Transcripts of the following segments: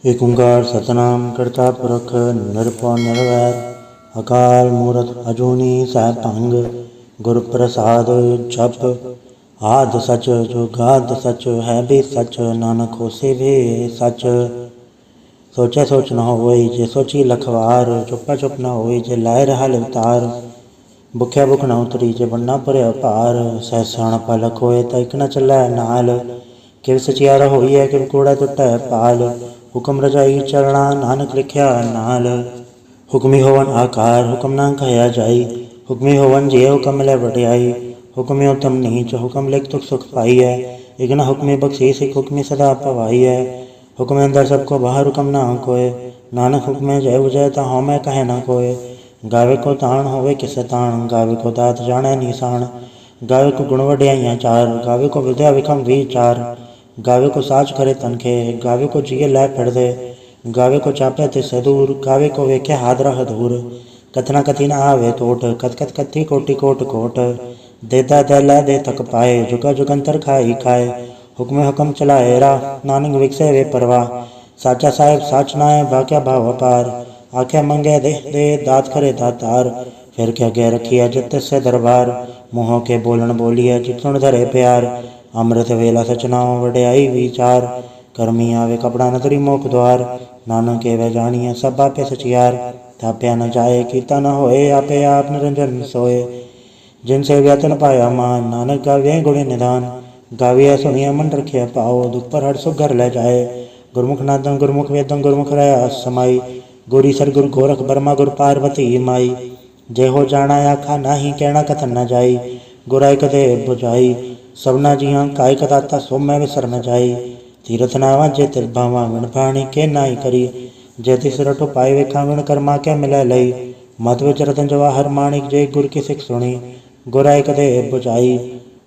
एक ओंकार सतनाम करता पुरख निरपौ निर्वैर अकाल मूरत अजूनी सहभंग गुर प्रसाद जप आद सच जो गाद सच है भी सच नानक होसे भी सच। सोचे सोच न होई जे सोची लखवार चुप्पा चुप न होई जे लाए रहा लिवतार। भुख्या भुख न उतरी जे बनना भरिया भार सहसाण पलक होए त इक न चलै नाल। किव सचियारा होई है किव कूड़ा टुटै पाल हुक्म रजाई चलना नानक लिखिया नाल। हुक्मी होवन आकार हुक्म ना कहया जाई हुक्मी होवन जिये हुक्म मिले वड्याई। हुक्मी उत्तम नीच हुक्म लिख तुख सुख पाई है इक न हुक्मी बख्शीस इक हुक्मी सदा पवाई है। हुक्म अंदर सबको बाहर हुक्म ना कोय नानक हुक्मे जय बुझय ता हउमै कहे ना कोय। गावे को ताण होवे किसे ताण गावे को दात जाने निशान। गावे को गुण वड्याइयाँ चार गावे को विद्या विक्रम विचार। गावे को साच करे तनखे गावे को जिये लै फिर दे। गावे को चापे तिसे दूर गावे को वेखे हादरा हदूर। कथना कथी न आवे टोट कथ कथ कथी कोटि कोट कोट। देता दे लै दे तक पाए जुगा जुगंतर खाई खाए। हुक्मे हुक्म चलाए राह नानक विकसे वे परवाह। साचा साहेब साच नाय बाक्या भाव अपार। आखे मंगे दे दे दात करे दातार। फिर क्या गै रखिया जित से दरबार। मुँहों के बोलन बोलिए जित सुन धरे प्यार। अमृत वेला सचनाओ वड्याई विचार। करमी आवे कपड़ा नतरी मोख द्वार। नानक एवं जानिए सब आपे सचियार। थाप्या न जाए कीता न होए आपे आप निरंजन सोए। जिनसे व्यतन पाया मान नानक गावे गुण निधान। गाविया सुनिया मन रखिया पाओ दुख पर हर सुख घर ले जाए। गुरमुख नादम गुरमुख वेदम गुरमुख रया समाई। गुरी सर गुरु गोरख बर्मा गुरु पार्वती माई। जे हो जाना आखा नाही कहना कथन न जाई। गुराई कदे बुझाई सबना जिया काय कदाता सो मैं विसर न जाई। तीरथ नावा जे तिर भावा विण पाणी के नाई करी। जे तिस रटो पाए वेखा विण कर्मा के मिलै लई। मत विच रतन जवाहर माणिक जे गुर की सिख सुनी। गुराई कदे बुझाई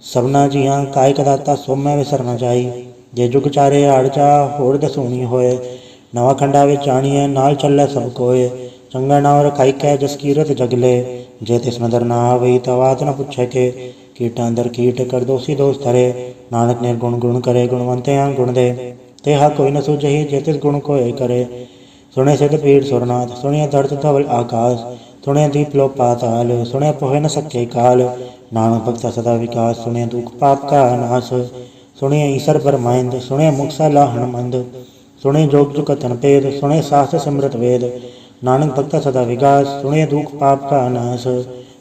सबना जिया काय कदाता सो मैं विसर न जाई। जे जुग चारे आड़ जा होड़ दसूनी होए। नवा खंडा विच जानिए नाल चलै सब कोय। चंगा नाव रखाई कै जस कीरत जगले। जे तिस नदर ना आवई तवात न पुछे के। कीटा अंदर कीट कर दोषी दोष धरे। नानक निर्गुण गुण करे गुणवंते गुण दे। तेहा कोई न सूझही जे तिस गुण कोय करे। सुने सिद्ध पीड़ सुरनाथ सुनिए धरत धवल आकाश। सुने दीप लो पाताल सुने पोहे न सके काल। नानक भक्ता सदा विकास सुने दुख पाप का नाश। सुनिए ईसर परमाइंद सुने मुख सा लाहण मंद। सुने जोग जुग तन पेद सुने शास्त्र सिमरत वेद। नानक भक्ता सदा विकास सुने दुख पाप का नाश।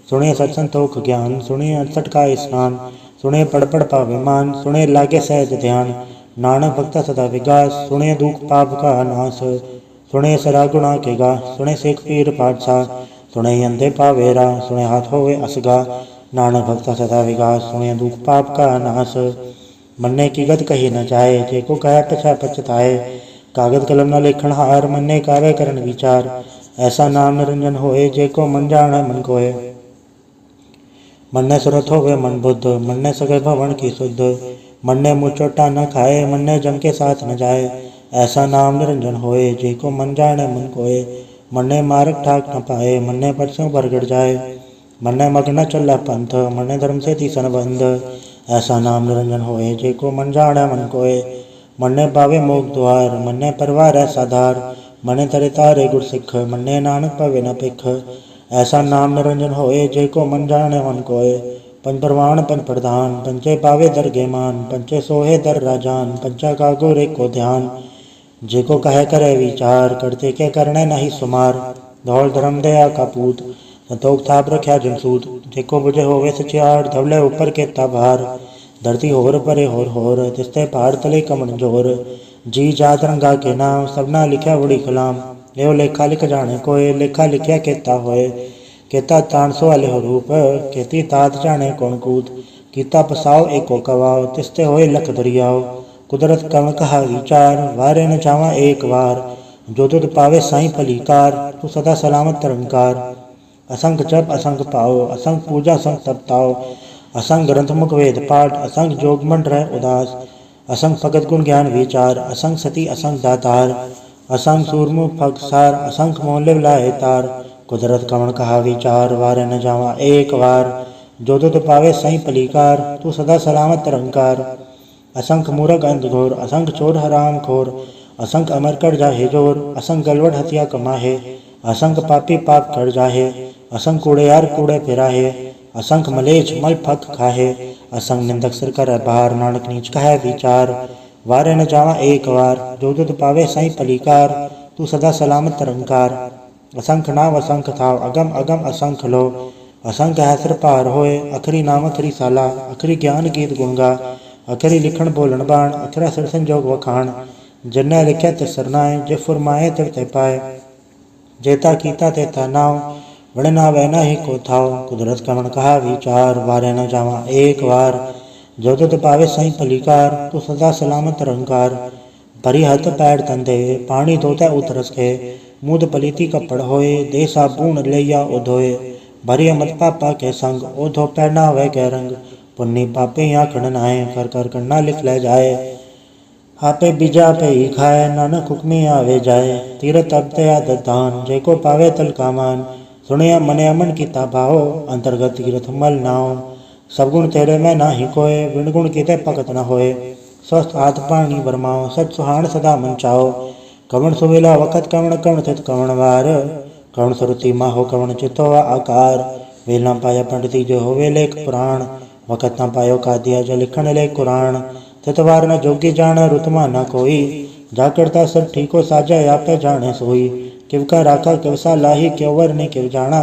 सुने सत संतोख ज्ञान सुने 68 का स्नान। सुने पढ़ पढ़ पावे मान सुने लागे सहज ध्यान। नानक भक्ता सदा विकास सुने दुख पाप का नाश। सुने सरा गुणा के गा सुने सिख पीर पातशाह। सुने अंधे पावे रा सुने हाथ होवे असगा। नानक भक्ता सदा विकास सुने दुख पाप का नाश। मन्ने की गत कही न जाए जे को कहे पछा पछताए। कागज कलम न लेखन हार मन्ने कावे करन विचार। ऐसा नाम निरंजन होए जे को मन जाने मन कोय। मन्ने सुरत होवे मन बुद्ध मन्ने सगे भवन की शुद्ध। मन्ने मुँह चोटा न खाए मन्ने जम के साथ न जाए। ऐसा नाम निरंजन होए जे को मन जाने मन कोय। मन्ने मार्ग ठाक न पाए मन्ने परसों बरगड़ जाए। मन्ने मग न चला पंथ मन्ने धर्म से तीसन बंध। ऐसा नाम निरंजन होए जे को मन जाने मन कोय। मन्ने पावे मोग द्वार मन्ने परवार ऐसा धार। मन्ने तरे तारे गुर सिख मन्ने नानक पवे न पिख। ऐसा नाम निरंजन होए जे को मन जाने मन कोय। पंच परवान पंच प्रधान पंचे पावे दरगे मान। पंचे सोहे दर राजान पंचा का गोरे को ध्यान। जे को कहे करे विचार करते के करने नहीं सुमार। धौल धर्म दया का पूत संतोख थाप रख्या जनसूत। जेको बुझे होवे सचियार धवले ऊपर के ताबार। धरती होर परे होर तिस्ते पहाड़ तले कमन जोर। जी जात रंगा के नाम सबना लिख्या बड़ी कलाम। एवं लेखा लिख जाने कोय लेखा लिखिया केता होए। केता तान सो वाले हो रूप केती तात जाने कौन कूत। कीता पसाओ एको कवाओ तिस्ते होए लख दरियाओ। कुदरत कम कहा विचार वारे न जावा एक बार। जो तुद पावे साई फलीकार तू सदा सलामत तरंकार। असंख जप असंख पाओ असंख पूजा असंख तप ताओ। असंख ग्रंथ मुख वेद पाठ असंख जोग मन रह उदास। असंख भगत गुण ज्ञान विचार असंख सती असंख दातार। असंख सूरमुख फगसार असंख मोल लाए तार। कुदरत कमन कहा विचार वारे न जावा एक बार। जो तुद पावे सही पलीकार तू सदा सलामत तरंकार। असंख मूरख अंध घोर असंख चोर हराम खोर। असंख अमर कर जाहे जोर, असंख गलवट हत्या कमाहे, असंख पापी पाप कर जाहे, असंख कूड़ेयार कूड़े फिराहे, असंख मलेच मल फक खाहे, असंख निंदक सिर कर बार, नानक नीच कहे विचार। वारे न जावा एक वार, जो तुध पावे साई पलीकार, तू सदा सलामत रंकार। असंख नाव असंख थाव, अगम अगम असंख लो, असंख है सिर पार होए, अखरी नाम अखरी साला, अखरी ज्ञान गीत गुणगा, अखरी लिखण बोलन बाण, अखरा सिर संजोग वखाण। जिन्नै लिख्या तिस सरनाए, जे फुरमाए तिर ते पाए, जेता कीता तेता नाव, वण ना वै ना ही को थाव। कुदरत कवण कहा विचार, वारे न जावा एक वार, जो तुध पावे साई पलीकार, तू सदा सलामत रंकार। परी हथ पैर तंदे, पानी धोते उतरस के, मुद पलीती कपड़ होए, दे साबून लैया उधोए। भरी अमत पापा के संग, ओधो पहनावे के रंग, पुन्नी पापे आखण नाए, कर कर करना लिख ले जाए। आपे बीजा पे ही खाए, नानक हुक्मी आवे जाए, तीरथ अब ते आदत दान, जेको पावे तल का मान। सुनिया मने अमन कीता भाओ, अंतर्गत तीरथ मल नाओ, सब गुण तेरे में ना ही कोय, विण गुण कीते पकत न होए। स्वस्थ हाथ पानी बरमाओ, सच सुहान सदा मन चाओ, कवण सुवेला वखत कवण, कवण थित कवण वार, कवण सुरति माहो कवण चितो आकार। वेल ना पाया पंडिती जो होवे लेख पुराण, वखत ना पायो कादिया जो लिखण ले कुरान। तितवार न जोगी जान, रुतमा न कोई, जा करता सब ठीको साजा, आपे जाने सोई। किव का राखा किव सा लाही, क्यों वर ने किव जाना,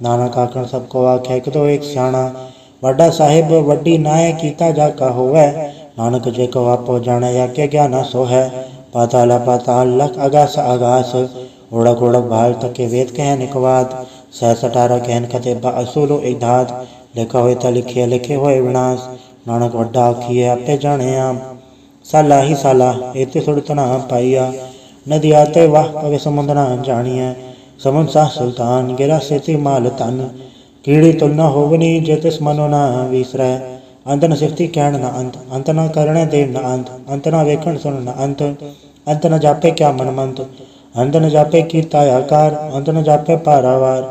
नानक आखण सबको आखे एक तो एक स्याणा। वड्डा साहिब वड्डी नाय, कीता जा का होवे, नानक जे को आपो जाने, या के ज्ञान सो है। पाताल पाताल लख आगास आगास, ओढ़क ओढ़क भाल तके वेद कह निकवाद। 618 कहन कते असुलो एक धात, लिखा होए ता लिखिए लिखे होए विनाश। नानक वड्डा आखिए आपे जाने आम, साला ही साला एते सुरतना पाइया। नदी आते वाह पवे समुद्र जानिए, समुद्र सा सुल्तान गिरा सेती माल तन। कीड़ी तुल न होवनी, जे तिस मनो न विसरै, अंत न सिफती कहण न अंत, अंत न करणे देव न अंत, अंत न वेखण सुन न अंत, अंत न जापे क्या मन मंत, अंत न जापे कीता आकार, अंत न जापे पारावार।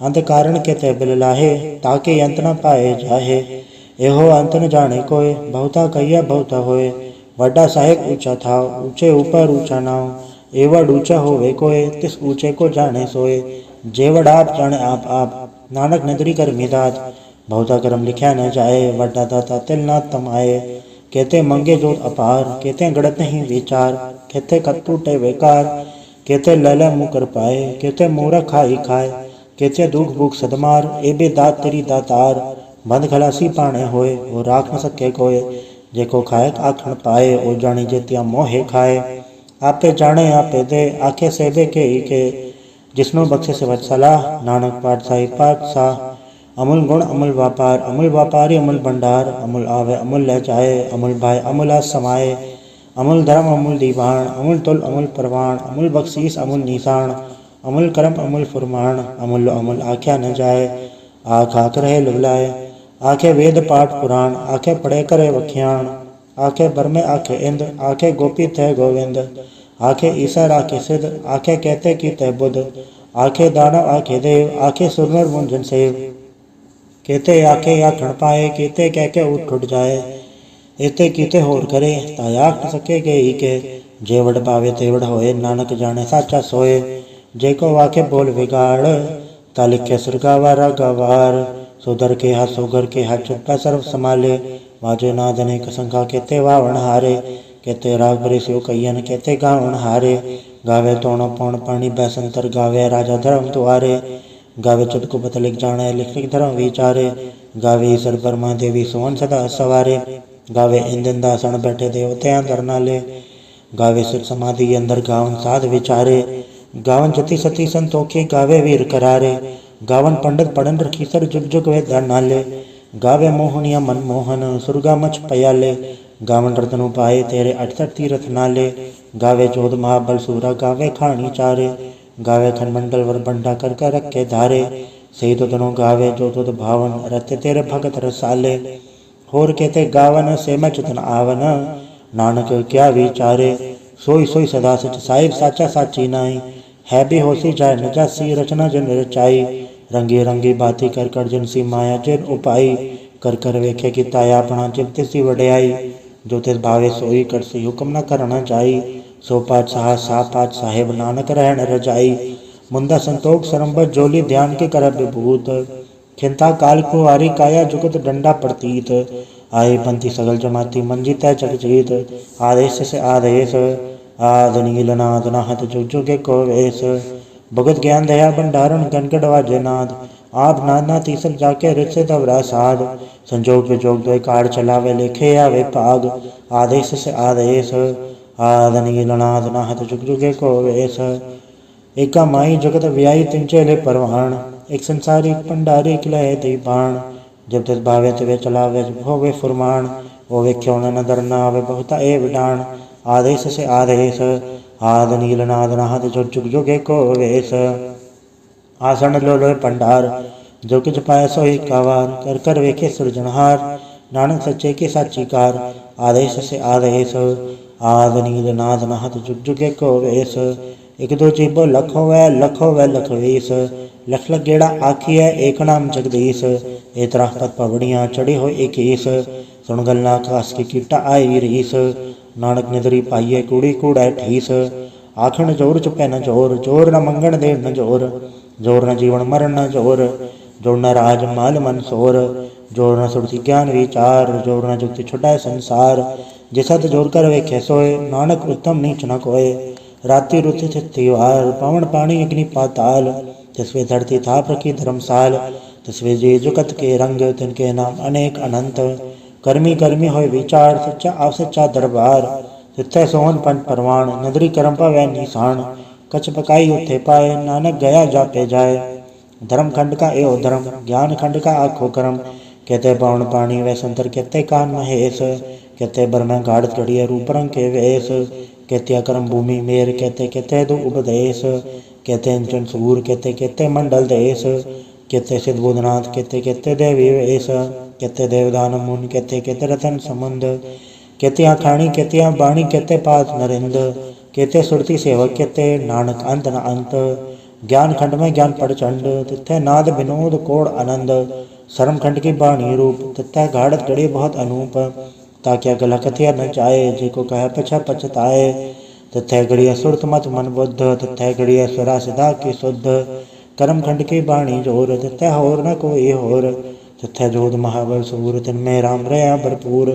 अंत कारण के ते बिल लाहे, ताके अंत न पाए जाहे। एहो अंत न जाने कोय, बहुता कहिया बहुता होए। वड्डा साहेब ऊंचा था, ऊंचे ऊपर ऊंचा नाव, एवड ऊंचा होवे कोय, तिस ऊंचे को जाने सोए। जेवड आप जाने आप, नानक नदरी कर मिदात, बहुता कर्म लिखा न जाए, वड्डा दाता तिल ना तमाए। कहते मंगे जोत अपार, कहते गड़त नहीं विचार, कहते कत टूटे बेकार, कहते लले मुँह कर पाए, कहते मोरा खाई खाए, कहते दुख भूख सदमार। एबे दात तेरी दातार, बंद खलासी पाने होए, वो राख न सके कोय। जेको खाए आखण पाए, ओ जानी जेतिया मोहे खाए। आपे जाने आपे दे, आखे सेबे के ही के, जिसनो बख्शे से वत सलाह, नानक पाठ साई पाठ सा। अमूल गुण अमूल व्यापार, अमूल व्यापारी अमूल भंडार, अमूल आवे अमूल ले जाए, अमूल भाई अमूल आस समाए। अमूल धर्म अमूल दीवान, अमूल तुल अमूल परवान, अमूल बख्शीस अमूल निशान, अमूल कर्म अमूल फुरमान। अमूल अमूल आख्या न जाए, आख आख रहे लुलाए, आखे वेद पाठ पुराण, आखे पढ़े करे वख्याण। आखे बरमे आखे इंद, आखे गोपी थे गोविंद, आखे ईसर आखे सिद्ध, आखे कहते की तय बुद्ध, आखे दानव आखे देव, आखे सुरनर मुंजन सेव। कहते आखे आखण पाए, कहते कह के उठ उठ जाए, एते कीते होर करे, तायाख न सके के ही के। जेवड़ पावे तेवड़ होए, नानक जाने साचा सोए। जेको वाके बोल बिगाड़, ता लिखे सुरगावा रागावार। सुधर के हाथ सोगर के हाथ, चुप्पा सर्व संभाले, वाजे नाद अनेक संखा, कहते वावण हारे। कहते राग भरे सिव कैयन, कहते गावण हारे। गावे तोण पौण पानी बैसंतर, गावे राजा धर्म द्वारे। गावे चुटकु बत लिख जाने, लिख लिख धर्म विचारे। गावे ईश्वर ब्रह्मा देवी सोन सदा सवारे। गावे इंदन दासण बैठे देवते अंदर नाले। गावे सिर समाधि अंदर, गावन साध विचारे। गावन जति सती संतोखी, गावे वीर करारे। गावन पंडित पढ़न रखीसर, जुग जुग वेद नाले। गावे मोहनिया मनमोहन, सुरगा मच पयाले। गावन रतनु पाए, तेरे 68 तीरथ नाले। गावे जोध महाबल सूरा, गावे खानी चारे। गावे खनमंडल वर बंडा कर कर रखे धारे। सही तो तनो गावे जो तुद भावन, रते तेरे भगत रसाले। होर कहते गावन से मैं चितन आवन, नानक क्या विचारे। सोई सोई सदा सच साहिब, साचा साची नाई। है भी होसी जाय न जासी, रचना जन रचाई। रंगी रंगी बाती कर कर जिनसी माया जिन उपाई। कर कर वेखे की ताया अपना, जिब तिसी वड्याई। जो तिस भावे सोई करसी, हुक्म न करना जाई। सो पातशाह सा पात साहेब नानक रहन रजाई। मुंदा संतोख सरम्बत जोली ध्यान के कर विभूत। खिंता काल को आरी काया जुगत डंडा प्रतीत। आए पंथी सगल जमाती मंजी तय जगजीत। आदेश से आदेश आद नील नाद नाहत जुग जुगे को वेश। भगत ज्ञान दया भंडारण गनगढ़ वाजे नाद। आप नाना तीसर जाके रिच से दबरा साध। संजोग विजोग दो कार चलावे लेखे आवे पाग। आदेश से आदेश आद नील नाद नाहत जुग जुगे को वेश। एका माई जगत व्याई तिंचे ले परवान। एक संसारी भंडारी किलाए दी बाण। जब तिस भावे तिवे चलावे होवे फुरमान। वो वेख्यो न डरना आवे बहुता ए विडान। आदेश से आदेश आद नील नाद नाहत जुग जुग जुगे को वेश। आसन लो लो भंडार जो किछ पाए सो ही कावार। कर कर वेखे सृजनहार नानक सच्चे की साची कार। आदेश से आदेश आद नील नाद नाहत जुग जुगे को वेश। एक दो जीबो लख होवै लख वीस। लख लख गेड़ा आखिए एक नाम जगदीश। ए तरह पत पवड़ियाँ चढ़ी हो इकीस। सुन गल्ला खास की कीटा आई रीस। नानक निदरी पाइए कूड़ी कूड़ा ठीस। आखण जोर चुपे न जोर जोर न मंगण दे न जोर। जोर न जीवन मरण न जोर जोर न राज माल मन सोर। जोर न सुरति ज्ञान विचार जोर न जुक्ति छुटाए संसार। जिसत जोर कर वेखे सोए नानक उत्तम नीच न कोय। राति रुति तिथिवार पवन पानी अग्नि पाताल। तिसवे धरती थाप रखी धर्मसाल। तिसवे जे जुगत के रंग तिनके नाम अनेक अनंत। कर्मी कर्मी होय विचार सच्चा आव सच्चा दरबार। तिथै सोहन पंच परवान नदरी करम पावै निशान। कछ पकाई उथे पाए नानक गया जापे जाए। धर्म खंड का एओ धर्म ज्ञान खंड का आखो कर्म। कहते पवन पानी वै संतर कहते कान महेश। कहते बरमै गाढ़ चढ़िए रूप रंग के वेश। कहते अकरम भूमि मेर कहते कहते दो उपदेश। कहते अंचन सूर कहते कहते मंडल देश। कहते सिद्ध बुधनाथ कहते कहते देवी वेश। कहते देवदान मुन कहते कहते रतन समुंद। कहते आखाणी कहते बाणी कहते पात नरिंद। कहते सुरति सेवक कहते नानक अंत न अंत। ज्ञान खंड में ज्ञान प्रचंड तिथै नाद विनोद कोड़ आनंद। शर्म खंड की बाणी रूप तिथै गाढ़त गढ़ी बहुत अनूप। ताक्या गला कथिया न जाए जेको कह पछ पछताए। तिथै गढ़िया सुरत मत मन बुद्ध तिथै गढ़िया सुरा सिधा की शुद्ध। कर्म खंड की बाणी जोर तिथै होर न कोई होर। तिथै जोध महाबल सूर तिनमें राम रया भरपूर।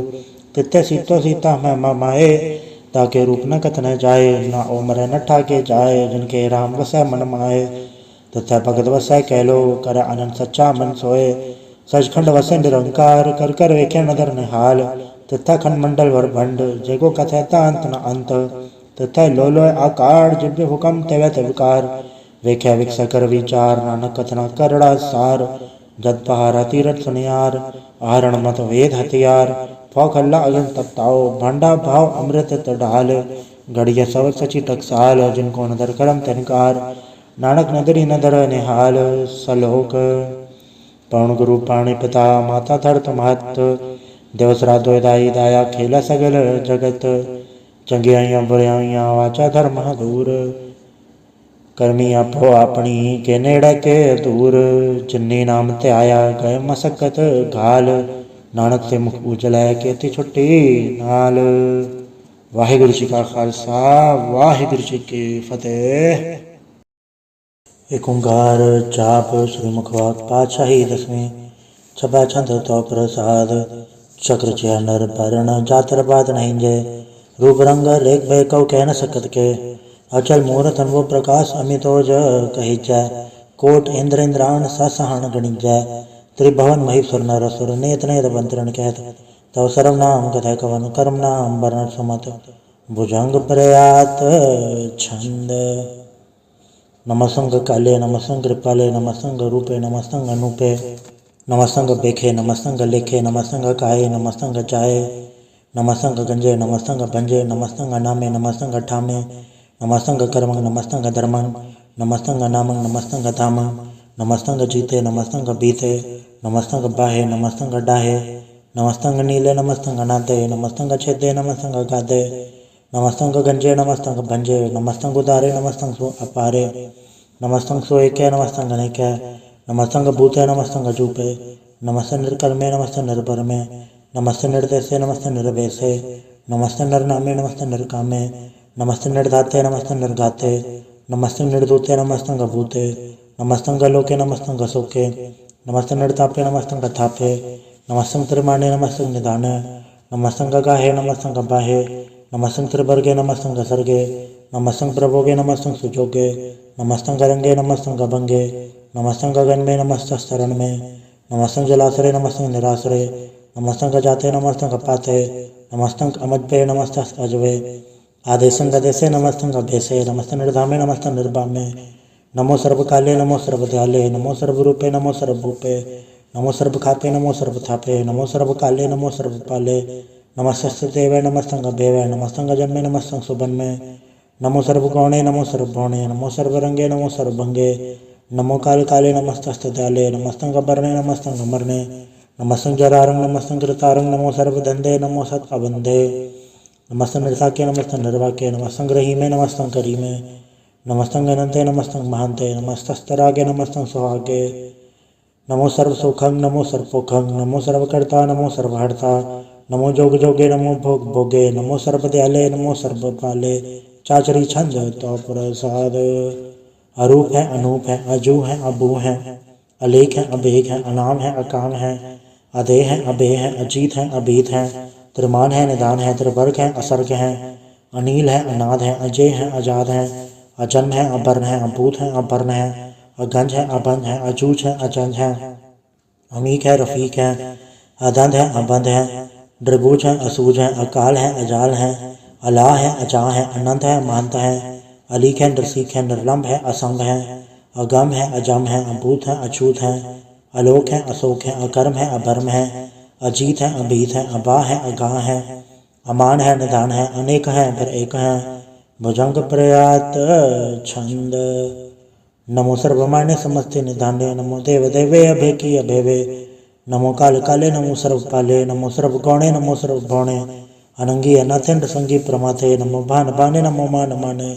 तिथै सीतो सीता महिमा माए ताके रूप न कथ न जाए। न उमर न ठाके जाए जिनके राम वसै मन माए। तिथै भगत वसै कहलो कर आनंद सच्चा मन सोए। सचखंड वसै निरंकार कर कर वेखे नदर निहाल। तिथै खंड मंडल वर भंड जेको कथैता अंत न अंत। तिथै लो लो आकार जिब्य हुकम तेवै तिवकार। वेख्या विकस कर विचार नानक कथना करड़ा सार। जद पहारा तीरथ सुनियार आहरण मत वेद हथियार। फौक हल्ला अगन तपताओ भांडा भाव अमृत ढाल। गढ़िया सव सची टकसाल जिनको नदर करम तिनकार। नानक नदरी नदर निहाल सलोक। पवन गुरु पाणी पिता माता धरत महत। देवसरा दोदाई दाया खेला सगल जगत। चंगियाइयां बुराइयां वाचा धर्म दूर। करमी आपो अपनी के नेड़े के दूर। जिन्नी नाम ते आया गए मसकत घाल। नानक से मुख उजल है केती छुट्टी नाल। वाहिगुरु जी का खालसा वाहिगुरु जी की फतेह। एक ओंकार जाप श्री मुखवाक पातशाही दसवीं। छपा छंद तो प्रसाद चक्र चय नर परण जातर बात नहीं जय। रूप रंग रेख भय कौ कह न सकत के। अचल मूर्त अनुभव प्रकाश अमितोज कही जय। कोट इंद्र इंद्राण ससहन गणित जय। त्रिभुवन महीश्वर नर असुर नेत नेत बंतरण कहत। तव सर्व नाम कथय कवन कर्म नाम वर्ण सुमत। भुजंग प्रयात छंद। नमस्संग काले नमस्संग कृपाले नमस्संग रूपे नमस्संग अनूपे। नमस्संग बेखे नमस्संग लेखे नमस्संग काये नमस्संग चाये। नमस्संग गंजे नमस्संग भंजे नमस्संग नामे नमस्संग ठामे। नमस्संग कर्मंग नमस्संग धर्मंग नमस्संग नामंग नमस्संग धामंग। नमस्संग जीते नमस्संग बीते नमस्संग बाहे नमस्संग डाहे। नमस्संग नीले नमस्संग नादे नमस्संग छेदे नमस्संग गादे। नमस्संग गंजे नमस्संग भंजे नमस्संग उदारे नमस्संग सो अपारे। नमस्संग सो एके नमस्संग अनेके। नमस्संग भूते नमस्संग जूपे। नमस्ते निर्कर्मे नमस्ते निर्भरमे। नमस्ते निर्देशे नमस्ते निर्वेशे। नमस्ते नरनामे नमस्ते निर्कामे। नमस्ते निर्धाते नमस्ते निर्घाते नमस्ते निर्दूते नमस्तं गभूते नमस्तं गलोके नमस्तं गसोके नमस्ते निर्तापे नमस्तं गथापे नमस्तं त्रिमाणे नमस्तं निधाने नमस्तं गगाहे नमस्तं गबाहे नमस्तं त्रिवर्गे नमस्तं गसर्गे नमस्तं प्रभोगे नमस्तं सुजोगे नमस्तं गरंगे नमस्तं गभंगे नमस्तं गगन में नमस्तस्तरण में नमस्तं जलासरे नमस्तं निरासरे नमस्तं गजाते नमस्तं गपाते नमस्तं अमज्ञे नमस्तस् अजवे आदेशं गदेशे नमस्तं गभेसे नमस्तं निर्धामे नमस्तं निर्भामे नमो सर्वकाले नमो सर्वदयाले नमो सर्वरूपे नमो सर्वभूपे नमो सर्वखापे नमो सर्वथापे नमो सर्वकाले नमो सर्वपाले नमस्तस्य देवे नमस्तं गभेवे नमस्तं गजन्मे नमस्तं सुबन्मे नमो सर्वगौणे नमो सर्वभौणे नमो सर्वरंगे नमो सर्वभंगे नमो काल काले नमस्तस्तदयाले नमस्तं गबर्णे नमस्तं गमर्णे नमस्तं जरारंग नमस्तं कृतारंग नमो सर्वधंधे नमो सत्कबंधे नमस्तं निर्साके नमस्तं निर्वाके नमस्तं ग्रहीमे नमस्तं करीमे नमस्तं गणन्ते नमस्तं महान्ते नमस्तस्तरागे नमस्तं सुहागे नमो सर्वसुखं नमो सर्वपोखं नमो सर्वकर्ता नमो सर्वहर्ता नमो जोग जोगे नमो भोग भोगे नमो सर्वदयाले नमो सर्वपाले चाचरी छंद तो प्रसाद अरूप है अनूप है अजू है अबू है अलेख है अबेग है अनाम है अकाम है अदे है अबे है अजीत है अबीत है त्रिमान है निदान है त्रिवर्ग है असर्ग है अनील है अनाद है अजय है आजाद है अजन्म है अबर्ण है अभूत है अबर्ण है अगंज है अबंध है अजूज है अचंज है अमीक है रफीक है अदंध है अबंध है द्रिभुज है असूज है अकाल है अजाल है अला है अचा है अनंत है महंत है अलीक है नरसीक है निर्लम्ब है असंग है अगम है अजम है अभूत है अछूत है अलोक है अशोक है अकर्म है अभर्म है अजीत है अभीत है अबा है अगाह है अमान है निधान है अनेक है फिर एक है भुजंग प्रयात छंद नमो सर्वमान्य समस्ते निधाने नमो देव देवे अभे की अभेवे नमो काल काले नमो सर्वपाले नमो सर्वगौणे नमो सर्वभौणे अनंगी अनाथेन्द्र संगी प्रमाथे नमो भान भाने नमो मान माने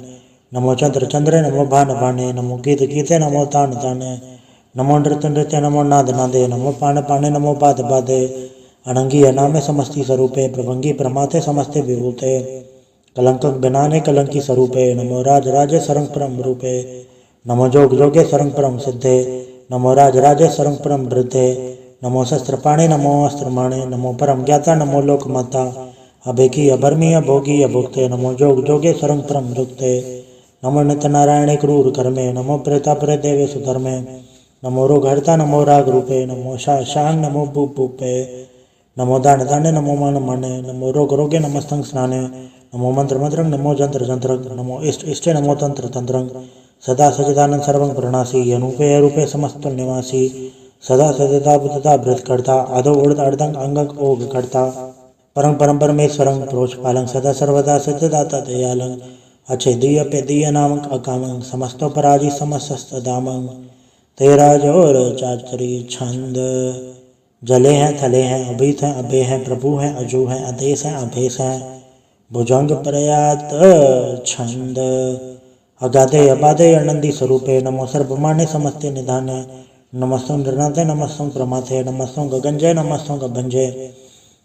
नमो चंद्र चंद्रे नमो भान भाने नमो गीत गीते नमो तान ताने नमो नृत्य नृत्य नमो नाद नादे नमो पान पाने नमो पाद बादे अनंगी अनामे समस्ती स्वरूपे प्रभंगी प्रमाथे समस्ते विभूते कलंकक बिनाने कलंकी स्वरूपे नमो राज राजे सरंग परम रूपे नमो जोग जोगे सरंग परम सिद्धे नमो राज राजे सरंग परम वृद्धे नमो शस्त्रपाणे नमो अस्त्रमाणे नमो परम ज्ञाता नमो लोक माता अभेकी अभर्मी अभोगी अभुक्ते नमो जोग जोगे सरंग परम रुक्ते नमो नित्य नारायणे क्रूर कर्मे नमो प्रेता प्रे देवे सुधर्मे नमो रोग हरता नमो राग रूपे नमो शांग नमो भूप भूपे नमो दान दाने नमो मान माने नमो रोग रोगे नमस्तंग स्नाने नमो मंत्र मंत्रंग नमो जंत्र जंत्रंग नमो इष्ट इष्टे नमो तंत्र तंत्रंग सदा सजदानंद सर्वं प्रणासी अनूपे अरूपे समस्त निवासी सदा सजदा बुद्धता भृत करता आदो उड़द अर्दंग अंगंग ओग करता परम परम परमेश्वरं प्रोच पालंग सदा सर्वदा सजदाता दयालंग अच्छेदीय पेदीय नामक अकामंग समस्तो पराजी समस्त दामंग तेरा जोर चाचरी छंद जले हैं थले हैं अभीत हैं अभे हैं प्रभु हैं अजू हैं आदेश हैं अभेस हैं भुजंग प्रयात छंद अगाधे अबाधे अनंदी स्वरूपे नमो सर्वमान्य समस्ते निधाने नमस्तं नृनाथे नमस्तं प्रमाथे नमस्तं गगंजय नमस्तं गभंजय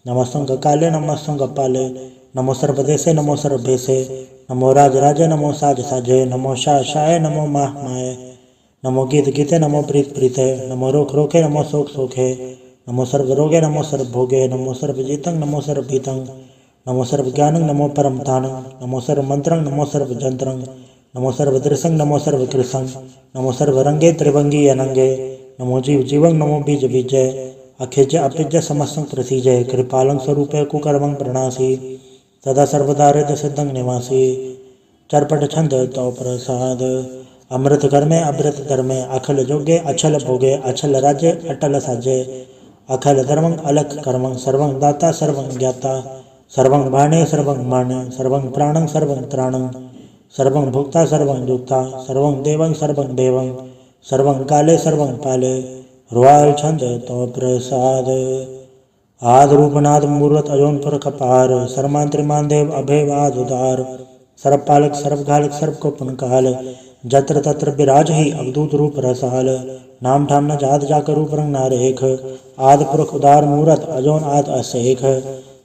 नमस्तं गकाले नमस्तं गपाले नमो सर्वदेशे नमो सर्वभेसे नमो राज राजे नमो साज साजे नमो शाय नमो माह माए नमो गीत गीते नमो प्रीत प्रीते नमो रोख रोखे नमो शोक शोखे नमो सर्व रोगे नमो सर्व भोगे नमो सर्व जीतं नमो सर्व भीतं नमो सर्व ज्ञानं नमो परम तानं नमो सर्व मंत्रं नमो सर्व जंत्रं नमो सर्व दृशं नमो सर्व कृशं नमो सर्व रंगे त्रिभंगी अनंगे नमो जीव जीवं नमो बीज बीजय अखिज अपिज समस्तं प्रसीजय कृपालं स्वरूपे कुकर्मं प्रणासी सदा सर्वदा हृदय सिद्धं निवासी चरपट छंद तो प्रसाद अमृत कर्मे अमृत धर्मे अखल जोगे अछल भोगे अछल राज्य अटल साजे अखल धर्मं अलख कर्मं सर्वं दाता सर्वं ज्ञाता सर्वं भाणे सर्वं माने सर्वं प्राणं सर्वं त्राणं सर्वं भुक्ता सर्वं दुक्ता सर्वं देवं सर्वं देवं सर्वं काले सर्वं पाले रुआल छंद तो प्रसाद आद रूपनाथ मूर्त अजोनपुर कपार सर्मांत्रिमान देव अभेवाद उदार सर्वपालक सर्वघालक सर्व को पुनकाल जत्र तत्र विराज ही अवधूत रूप रसाल नाम ठाम न जात जाकर रूप रंग नारेख आद पुरख उदार मूरत अजोन आद असेख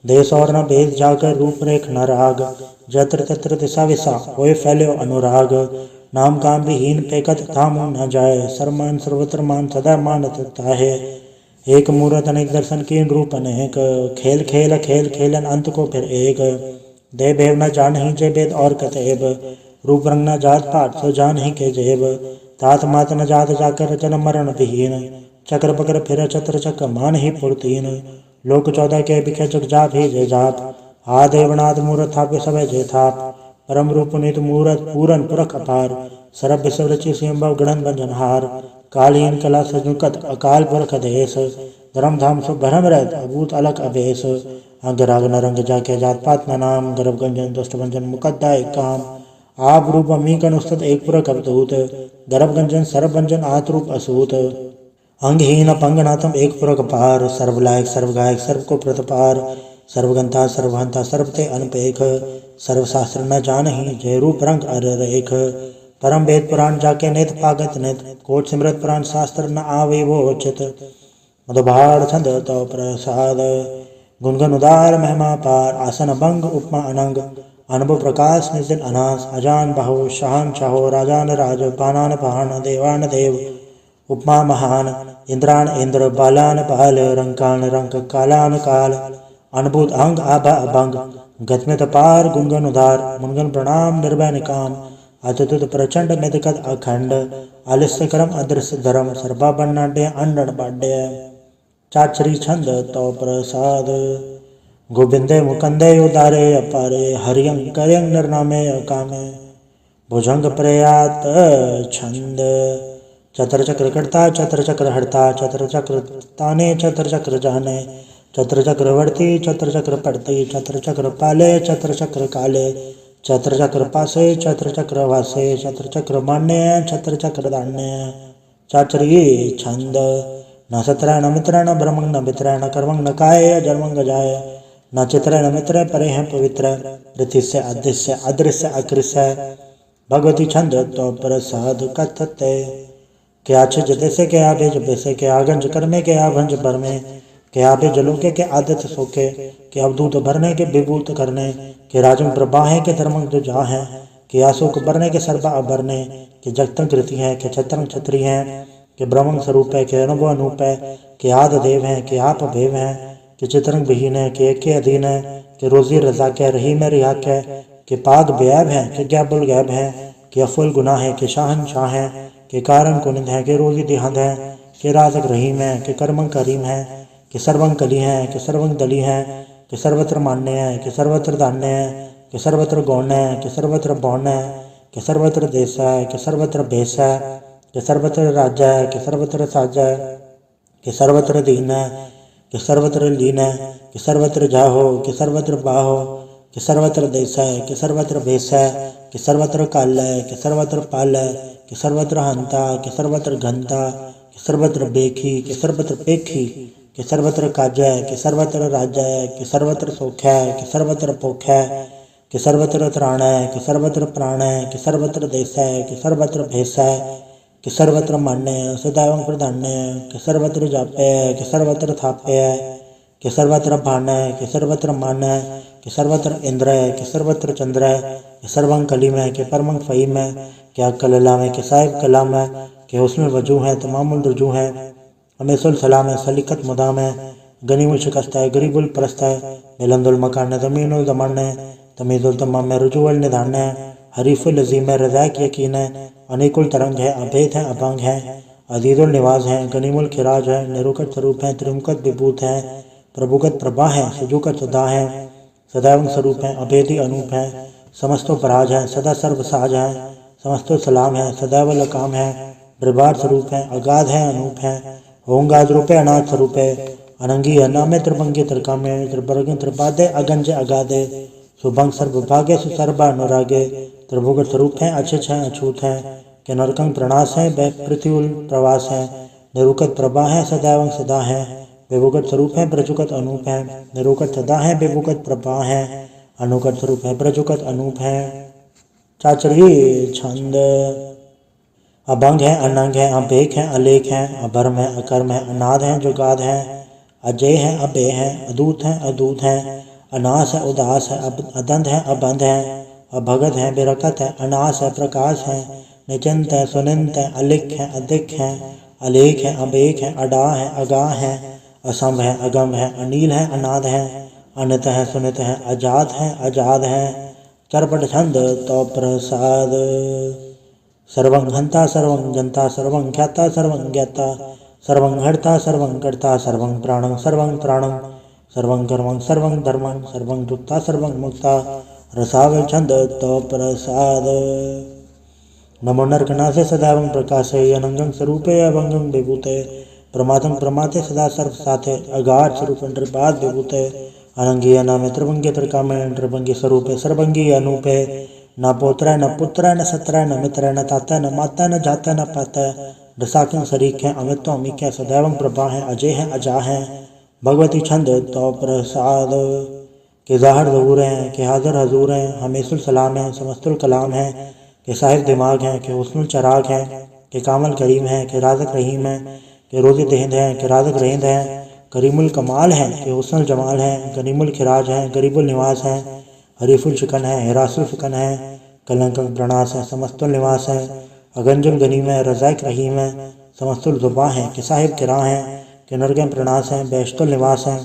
देश और न भेद जाकर रूप रेख न राग जत्र तत्र दिशा विसा होए फैल्यो अनुराग। नाम काम विहीन पेकत थामो न जाए, सर्वमान सर्वत्र मान सदा मानत ताहे। एक मूरत अनेक दर्शन कीन रूप अनेक, खेल खेल खेल खेलन अंत को फिर एक। दे भेव न जान ही जे वेद और कतेब, रूप रंग न जात पाठ सो जान ही के जेब। तात मात न जात जाकर जन्म मरण विहीन, चक्र पकर फिर चत्र चक्र मान ही पुरतीन। लोक 14 के बिखे जग जाप ही जे जाप, आदेवनाथ मूरत थापे सब जे थाप। परम रूप नित मूरत पूरन पुरख अपार, सरब विश्व रचि स्वयंभव गणन भंजनहार। कालीन कला सजुकत अकाल पुरख देश, धर्म धाम सो भरम रहत अभूत अलग अवेश। अंग राग न रंग जाके जात पात न नाम, गर्भ गंजन दुष्ट भंजन मुकद्दाय काम। आप रूप अमी कनुस्तत एक पुरख अवधूत, गर्भ गंजन सर्व भंजन आत रूप असूत। अंगहीन अपंग नाथम एक पुरख पार, सर्व लायक सर्व गायक सर्व को प्रतपार। सर्वगंता सर्वहंता सर्वते अनपेख, सर्वशास्त्र न जानहि जय रूप रंग अर रेख। परम वेद पुराण जाके नित पागत नित, कोट सिमरत पुराण शास्त्र न आवे वो चित। मधुभार छंद तो प्रसाद, गुणगन उदार महिमा पार। आसन भंग उपमा अनंग, अनुभव प्रकाश निजिन अनास। अजान बहु शहान शाहो, राजान राज पानान पान। देवान देव उपमा महान, इंद्रान इंद्र बालान बाल। रंकान रंक कालान काल, अनुभूत अंग आभा अभंग। गतमित पार गुणगन उदार, मुनगन प्रणाम निर्भय निकाम। अतुत प्रचंड निधकत अखंड, आलस्य करम अदृश्य धर्म। सर्वा बन्नाड्य अंडन बाड्य, चाचरी छंद तो प्रसाद। गोविंदे मुकंदे उदारे अपारे, हरियं करयं निर्नामे अकामे। भुजंग प्रयात छंद, चतर चक्र करता चतर चक्र हरता। चतर चक्र ताने चतर चक्र जाने, चतर चक्रवर्ती चतर चक्र पड़ते। चतर चक्र पाले चतर चक्र काले, चतर चक्र पासे चतर चक्र वासे। चतर चक्र मान्य चतर चक्र दान्य, चाचरी छंद। न सत्र न मित्र न ब्रह्मंग न मित्र, न कर्मंग न काय जन्मंग जाय। न चित्र न मित्र परे हैं पवित्र, ऋतिस्य अदृश्य अदृश्य अकृष्य। भगवती छंद तो प्रसाद कथते, क्या छिज देसे के आभे जबे से, के आगंज कर्मे के आभंज भरमे। के आभे जलोके के आदत सोखे, के अवधूत भरने के विभूत करने। के राजन प्रभाहे के धर्मंग जो जा है, के आशोक भरने के सर्वा अभरने। के जगतंग कृति है, के छत्रंग छत्री हैं। के ब्रह्मंग स्वरूप है, के अनुभव अनूप है। के आद देव हैं, के आप भेव हैं। के चित्रंग विहीन है, के एक के अधीन है। के रोजी रजा के रही में रिया के पाग बेअब है, के गैबुल गैब है। के अफुल गुनाह है, के शाहन शाह है। के कारण कुनिंद है, के रोजी दिहंद है। के राजक रहीम है, के कर्मंग करीम है। के सर्वंग कली है, के सर्वंग दली है। के सर्वत्र मान्य है, के सर्वत्र दान्य है। के सर्वत्र गौण है, के सर्वत्र बौन है। के सर्वत्र देश है, के सर्वत्र भेष है। के सर्वत्र राज्य है, के सर्वत्र साज है। के सर्वत्र दीन है, के सर्वत्र लीन है। के सर्वत्र जाहो, के सर्वत्र बाहो। के सर्वत्र देश है, के सर्वत्र भेष है। के सर्वत्र काल है, के सर्वत्र पाल है। के सर्वत्र हंता, के सर्वत्र घंता। के सर्वत्र बेखी, के सर्वत्र पेखी। के सर्वत्र काज है, के सर्वत्र राज्य है। के सर्वत्र सोख है, के सर्वत्र पोख है। के सर्वत्र त्राण है, के सर्वत्र प्राण है। के सर्वत्र देश है, के सर्वत्र भेष है। के सर्वत्र मान्य है, सदैव प्रधान्य है। के सर्वत्र जाप्य है, के सर्वत्र थाप्य है। के सर्वत्र भान है, के सर्वत्र मान है। के सर्वत्र इंद्र है, के सर्वत्र चंद्र है। के सर्वंग कली में, के परमंग फहीम है। के अकलला में, के साहिब कलाम है। के उसमें वजू है, तमामुल रुजू है। हमेशुल सलाम है, सलीकत मुदाम है। गनीमुल शिकस्त है, गरीबुल परस्त है। मिलंदुल मकान है, जमीनुल दमन है। तमीजुल तमाम में, रुजुवल निधान है। हरीफुल अजीम है, रज़ाक यकीन है। अनेकुल तरंग है, अभेद है, अभंग है। अदीदुल निवाज है, गनीमुल खिराज है। निरुकत स्वरूप है, त्रिमुकत विभूत है। प्रभुगत प्रभा है, सजुकत सदा है। सदैव स्वरूप है, अभेदी अनूप है। समस्तो पराज है, सदा सर्व साज है। समस्तो सलाम है, सदैव लकाम है। ब्रबार स्वरूप है, अगाध है, अनूप है। होंगाद रूपे अनाथ स्वरूप है। अनंगी अनामे त्रिभंगी त्रिकामे। त्रिभर्ग त्रिपादे अगंज अगाधे। सुभंग सर्वभागे सुसर्वा अनुरागे। त्रिभुग स्वरूप है, अछिछ है, अछूत है। के नरकंग प्रणास है, पृथ्वी प्रवास है। निरुकत प्रभा है, सदैव सदा है। विभुगत स्वरूप है, प्रजुकत अनूप है। निरुकत सदा है, विभुगत प्रभा है। अनुकत स्वरूप है, प्रजुकत अनूप है। चाचरी छंद, अभंग है, अनंग है, अभेक है, अलेख है। अभर्म है, अकर्म है, अनाद है, जुगाद है। अजय है, अभय है, अदूत है, अदूत है। अनास है उदास है, अदंत है अबंध है, अभगत है बेरकत है, अनास है प्रकाश है, निचिंत है सुनिंत है, अलिख है अधिक है, अलेख है अबेक है, अडा है अगाह है, असंभ है अगम है, अनील है अनाद है, अनित है सुनित है, अजात है आजाद है, चरपट छंद तो प्रसाद। सर्वं हंता सर्वं जनता सर्वं ख्याता सर्वं ज्ञाता, सर्वं हर्ता सर्वं कर्ता, सर्वं प्राणं सर्वं कर्मं सर्वं धर्मं, सर्वं दुक्ता सर्वं मुक्ता, रसाव छंद तो प्रसाद। नमो नरकनाथे सदैवं प्रकाशे, अनंगं स्वरूपे अभंगं विभूते, प्रमादं प्रमाते सदा सर्व साथे, अगाध स्वरूप निर्बाध विभूते, अनंगी अनामे त्रिभंगी त्रिकामे, त्रिभंगी स्वरूपे सर्वंगी अनूपे, न पोत्र न पुत्र न सत्र न मित्र न ताता न माता न जाता न पाता, रसाक्यं शरीक है अमित्व अमीक है, सदैवं प्रभा है अजय है अजा है, भगवती छंद तो प्रसाद। के ज़ाहिर ज़हूर हैं, के हाज़िर हजूर हैं, हमेशुल सलाम है, समस्तुल कलाम है, के साहिब दिमाग हैं, के हुस्नुल चराग हैं, के कामल करीम हैं, के राज़िक रहीम हैं, के रोज़े दहिंद हैं, के राज़िक रहींद हैं, करीमुल कमाल हैं, के हुस्नुल जमाल हैं, गरीमुल खिराज हैं, गरीबुल निवास हैं, हरीफुल शिकन है, हिरासुल फिकन है, कलंकं प्रणास है, समस्तुल निवास है, अगंजुल गनीम है, रज़ाइक रहीम है, समस्तुल ज़ुबा हैं, के साहिब किरा हैं, के नरगं प्रणास हैं, बेशतुल निवास हैं,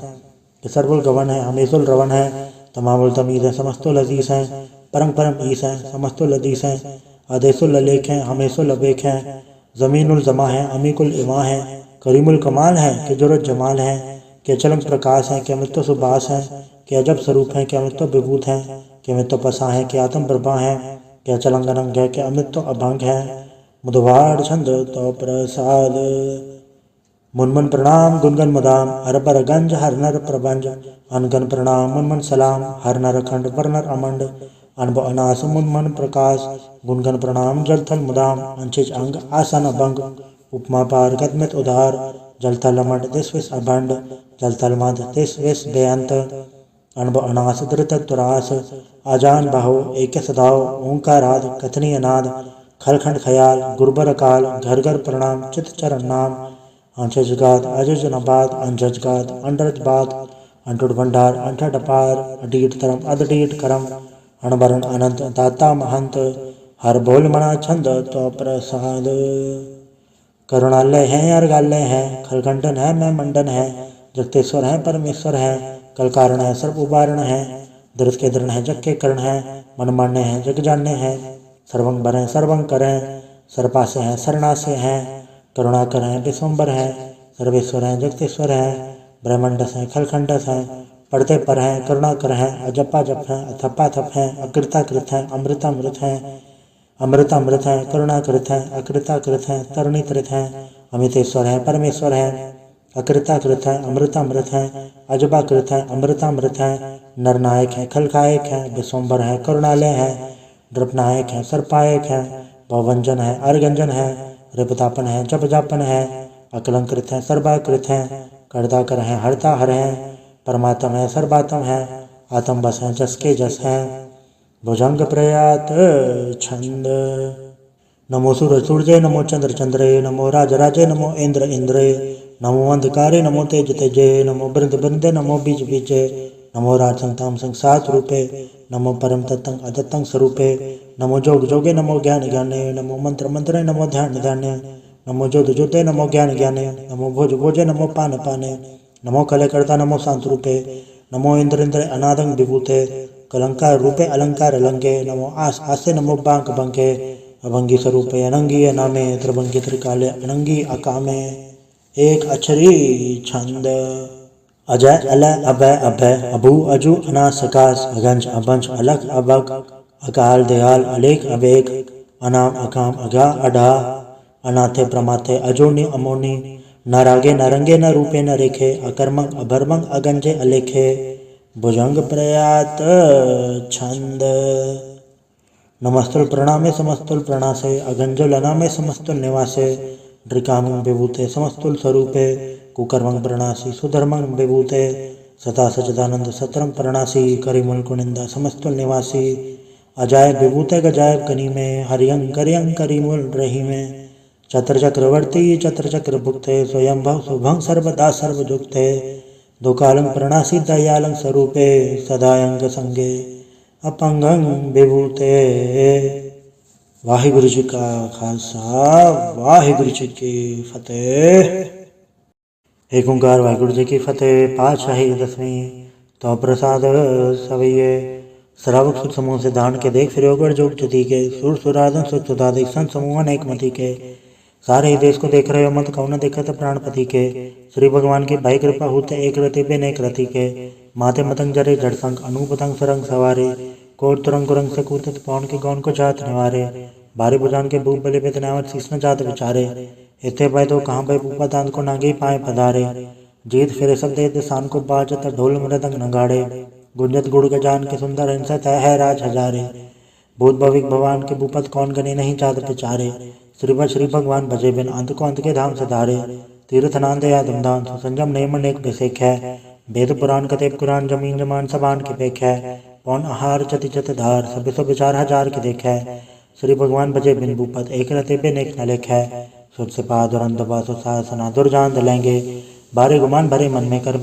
के सर्वुल गवन है, हमेशुल रवन है, तमामुल तमीज़ है, समस्तुल अजीज़ हैं, परम परम ईस हैं, समस्तुल अदीस हैं, आदेशुल अलेख हैं, हमेशुल अबेक हैं, ज़मीनुल ज़मा है, अमीकुल इमा है, करीमुल कमाल है, के जुरत जमाल है, के अचलम प्रकाश हैं, के अमित्व सुबास हैं, के अजब स्वरूप हैं, के अमित्व विभूत हैं, के अमित्व पसा हैं, के आत्म प्रभा हैं, के अचलंगनंग है, के अमित्व अभंग है, मुदवार छंद तो प्रसाद। मुनमुन प्रणाम गुनगन मुदाम, हर बर गंज हर नर प्रबंज, अनगन प्रणाम मुनमुन सलाम, हर नर खंड पर नर अमंड, अनब अनास मुनमन प्रकाश, गुनगन प्रणाम जलथल मुदाम, अंशिज अंग आसन अभंग, उपमा पार गदमित उधार, जलथल अमंड दिस विस अभंड, जलथल मध दिस विस बेअंत, अनब अनास धृत तुरास, आजान बाहो एक सदाओ, ओंकाराद कथनी अनाद, खलखंड खयाल गुरबर अकाल, घर घर प्रणाम चित चरण नाम, अंशजगात अजज नबाद, अंजजगात अंडरजबाद, अंटुड भंडार अंठड अपार, अडीट तरम अदडीट करम, अणबरण अनंत दाता महंत, हर बोल मना छंद तो प्रसाद। करुणालय है अर्गालय है, खलखंडन है मैं मंडन है, जगतेश्वर है परमेश्वर है, कल कारण है सर्व उबारण है, दृढ़ के दृढ़ है जग के करण है, मन मान्य है जग जानने हैं, सर्वंग भरें सर्वंग करें, सरपासे हैं सरणासे हैं, करुणाकर हैं विश्वम्बर हैं, सर्वेश्वर हैं जगतेश्वर हैं, ब्रह्मंडस हैं खलखंडस हैं, पढ़ते पर हैं करुणाकर हैं, अजपा जप हैं अथपाथप हैं, अकृताकृत हैं अमृतामृत हैं, अमृतामृत हैं करुणाकृत हैं, अकृताकृत हैं तरुणीकृत हैं, अमितेश्वर हैं परमेश्वर हैं, अकृताकृत हैं अमृतामृत हैं, अजबाकृत हैं अमृतामृत हैं, नरनायक हैं खलकायक हैं, विश्वम्बर हैं करुणालय हैं, नृपनायक हैं सर्पायक हैं, भवंजन है अर्गंजन है, रिपतापन है जप जापन है, अकलंकृत है सर्वाकृत हैं, कर्ताकर हैं हरता हर हैं, परमात्म है सर्वात्म है, आत्म बस हैं जस के जस हैं, भुजंग प्रयात छंद। नमो सूरज सूर्य नमो चंद्र चंद्रे, नमो राज राजे नमो इंद्र इंद्रे, नमो अंधकारे नमो तेज तेजे, नमो बृंद बृंदे नमो बीज बीजे, नमो राज संताम संसार रूपे, नमो परम तत्तं अदत्तं स्वरूपे, नमो जोग जोगे नमो ज्ञान ज्ञाने, नमो मंत्र मंत्रे नमो ध्यान ध्याने, नमो ज्योत ज्योते नमो ज्ञान ज्ञाने, नमो भोज भोजे नमो पान पाने, नमो कलेकर्ता नमो शांत रूपे, नमो इंद्र इंद्र अनादं विभूते, कलंकार रूपे अलंकार अलंगे, नमो आस आसे नमो बांक बंके, अभंगी स्वरूपे अनंगी अनामे, त्रिभंगी त्रिकाले अनंगी अकामे। एक अक्षरी छंद। अजय अलय अभय अभय, अभू अजू अना सकाश, अगंज अभंज अलख अभग, अकाल दयाल अलेख अवेक, अनाम अकाम अगा अढ़ा, अनाथे प्रमाथे अजोनि अमोनि, न रागे न रंगे न रूपे न रेखे, अकर्मंग अभर्मंग अगंजे अलेखे। भुजंग प्रयात छंद। नमस्तुल प्रणामे समस्तुल प्रणासे, अगंजुल अनामे समस्तुल निवासे, ड्रिकामं विभूते समस्तुल स्वरूपे, कुकर्मं प्रणासी सुधर्मं विभूते, सता सचिदानंद सत्रम प्रणासी, करिमुल कुनिंदा समस्तुल निवासी, अजायब विभूते गजायब कनी में, हरियं करियं करिमुल रही में, चत्र चक्रवर्ती चत्र चक्र भुक्ते, स्वयं भव शुभं सर्वदा सर्वजुक्ते, दुकालं प्रणासी दयालं स्वरूपे सदायंग संगे अपंगं विभूते। वाहिगुरु जी का खालसा, वाहिगुरु जी की फतेह। एक ओंकार वाहिगुरु जी की फतेह। पातशाही दसवीं तो प्रसाद सवैये श्रावक सुख समूह से दान के देख फिर गढ़ जोग जति के सुर सुराधन सुख सुधाधिक संत समूह अनेक मति के सारे ही देश को देख रहे हो मत कौन देखत प्राणपति के। श्री भगवान की भाई कृपा होते एक रति बिन एक रति के माथे मतंग जरे जड़संग अनुपतंग सरंग सवारे कोट तुरंग कुरंग से कूतत पौन के गौन को जात निवारे भारी बुझान के भूप बले बेतनावत शीस न जात विचारे इतने भाई तो कहाँ भाई भूपा दांत को नांगे पाए पधारे जीत फिरे सब दे दिसान को बाजत ढोल मृदंग नगाड़े गुंजत गुड़ गजान के सुंदर हिंसा तय है राज हजारे भूत भविक भगवान के भूपत कौन गने नहीं जात विचारे श्री भगवान भजे बिन अंत को अंत के धाम से धारे तीर्थ नांद या धमदान संजम नेम नेक बेसेख है वेद पुराण कतेब कुरान जमीन जमान सबान की पेख है पौन आहार चति चत धार सब सो विचार हजार की देख है श्री भगवान भजे बिन भूपत एक रते बिन एक न लेख है सुर से पाद और अंधबासो सासना दुर्जान दलेंगे बारे गुमान भरे मन में कर